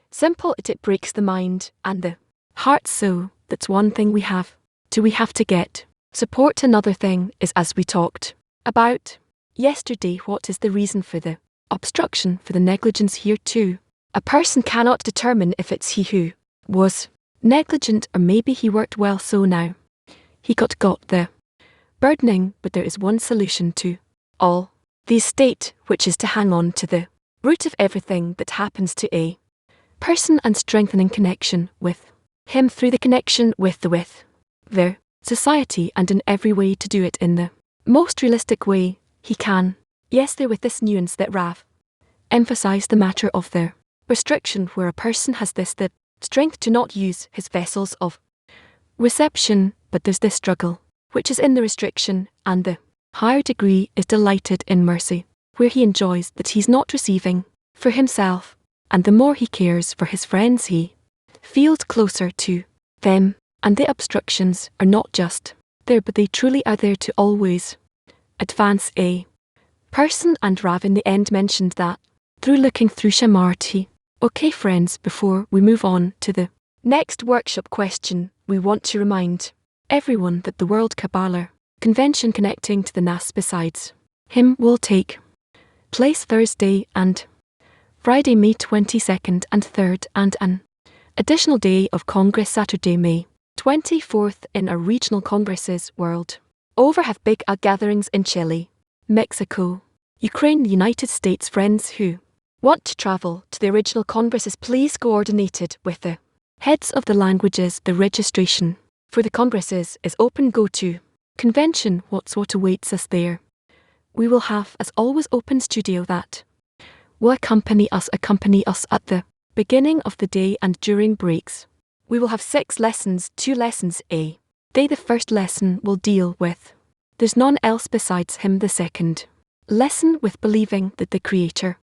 simple. It breaks the mind and the heart. So that's one thing we have to get support. Another thing is, as we talked about yesterday, what is the reason for the obstruction, for the negligence here too? A person cannot determine if it's he who was negligent, or maybe he worked well, so now he got the burdening. But there is one solution to all these state, which is to hang on to the root of everything that happens to a person and strengthening connection with him through the connection with the society, and in every way to do it in the most realistic way he can. Yes, there with this nuance that Rav emphasized the matter of the restriction, where a person has the strength to not use his vessels of reception, but there's this struggle which is in the restriction, and the higher degree is delighted in mercy, where he enjoys that he's not receiving for himself, and the more he cares for his friends he feels closer to them, and the obstructions are not just there, but they truly are there to always advance a person. And Rav in the end mentioned that through looking through Shamarti. Okay friends, before we move on to the next workshop question, we want to remind everyone that the World Kabbalah Convention connecting to the Nas besides him will take place Thursday and Friday, May 22nd and 3rd, and an additional day of Congress Saturday, May 24th in our regional congresses world over. Have big gatherings in Chile, Mexico, Ukraine, the United States. Friends who want to travel to the original congresses, please coordinated with the heads of the languages. The registration for the congresses is open. Go to convention. What awaits us there? We will have, as always, open studio that will accompany us at the beginning of the day and during breaks. We will have 6 lessons, 2 lessons a day. The first lesson will deal with there's none else besides him. The second lesson with believing that the Creator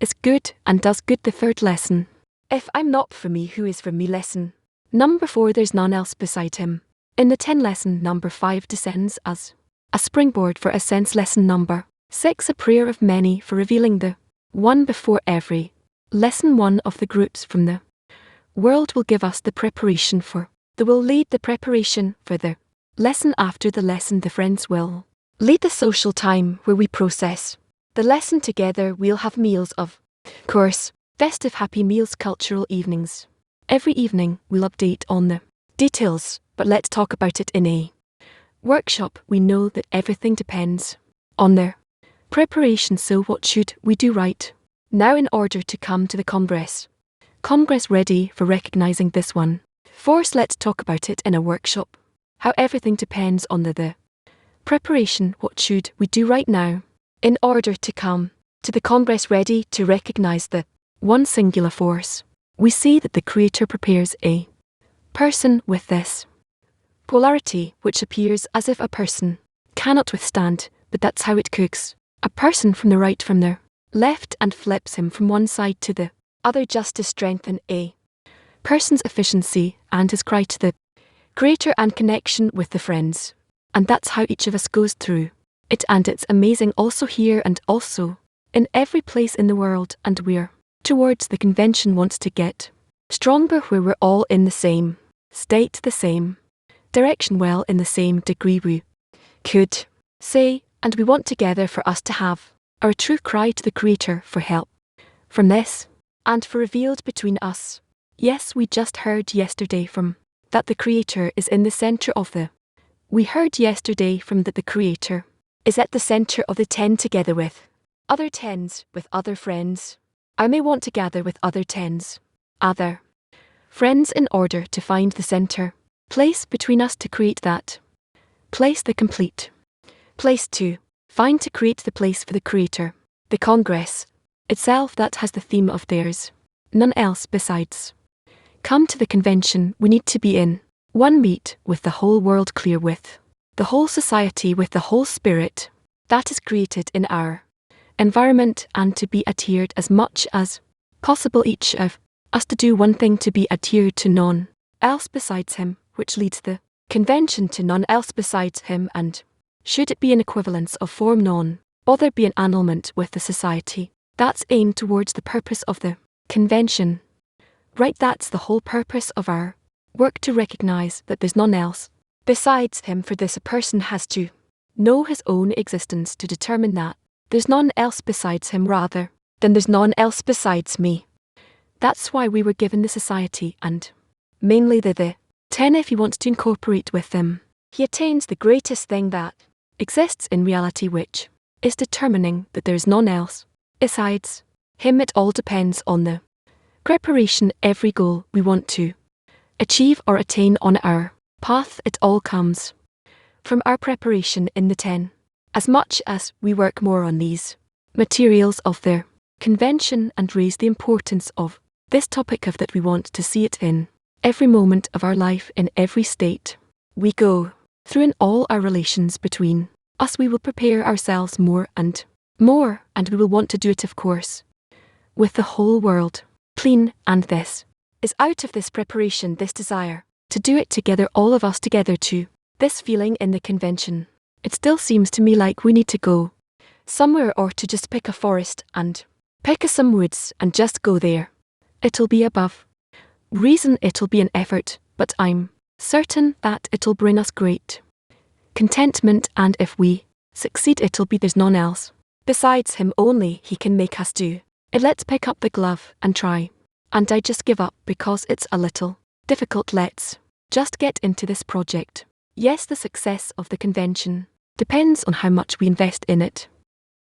is good and does good. The third lesson, if I'm not for me, who is for me? Lesson number 4, there's none else beside him. In the 10 lesson number 5 descends as a springboard for ascents. Lesson number 6, a prayer of many for revealing the one before every lesson. One of the groups from the world will give us the preparation for will lead the preparation for the lesson. After the lesson, the friends will lead the social time where we process the lesson together. We'll have meals, of course, festive happy meals, cultural evenings. Every evening we'll update on the details, but let's talk about it in a workshop. We know that everything depends on their preparation, so what should we do right now in order to come to the Congress ready for recognizing this one force? Let's talk about it in a workshop. How everything depends on the preparation. What should we do right now in order to come to the Congress ready to recognize the one singular force? We see that the Creator prepares a person with this polarity, which appears as if a person cannot withstand, but that's how it cooks a person from the right from the left and flips him from one side to the other, just to strengthen a person's efficiency and his cry to the Creator and connection with the friends. And that's how each of us goes through it, and it's amazing also here and also in every place in the world, and we're towards the convention wants to get stronger, where we're all in the same state, the same direction, well in the same degree. We could say, and we want together for us to have our true cry to the Creator for help from this, and for revealed between us. Yes, we just heard yesterday from that the Creator is in the center of the. We heard yesterday from that the Creator is at the center of the 10 together with other 10s, with other friends. I may want to gather with other 10s, other friends in order to find the center place between us to create that place, the complete place to find, to create the place for the Creator, the Congress itself that has the theme of theirs, none else besides. Come to the convention we need to be in, one meet with the whole world, clear with the whole society, with the whole spirit that is created in our environment, and to be adhered as much as possible, each of us to do one thing, to be adhered to none else besides him, which leads the convention to none else besides him, and should it be an equivalence of form, none bother be an annulment with the society that's aimed towards the purpose of the convention. Right, that's the whole purpose of our work, to recognize that there's none else besides him. For this, a person has to know his own existence to determine that there's none else besides him, rather than there's none else besides me. That's why we were given the society, and mainly the 10. If he wants to incorporate with them, he attains the greatest thing that exists in reality, which is determining that there is none else besides him. It all depends on the preparation. Every goal we want to achieve or attain on our path, it all comes from our preparation in the 10. As much as we work more on these materials of their convention and raise the importance of this topic of that, we want to see it in every moment of our life, in every state we go through, in all our relations between us, we will prepare ourselves more, and we will want to do it, of course, with the whole world clean, and this is out of this preparation, this desire to do it together, all of us together, to this feeling in the convention. It still seems to me like we need to go somewhere, or to just pick a forest and pick some woods and just go there. It'll be above reason, it'll be an effort, but I'm certain that it'll bring us great contentment, and if we succeed, it'll be there's none else besides him, only he can make us do it. Let's pick up the glove and try. And I just give up because it's a little difficult. Let's just get into this project. Yes, the success of the convention depends on how much we invest in it.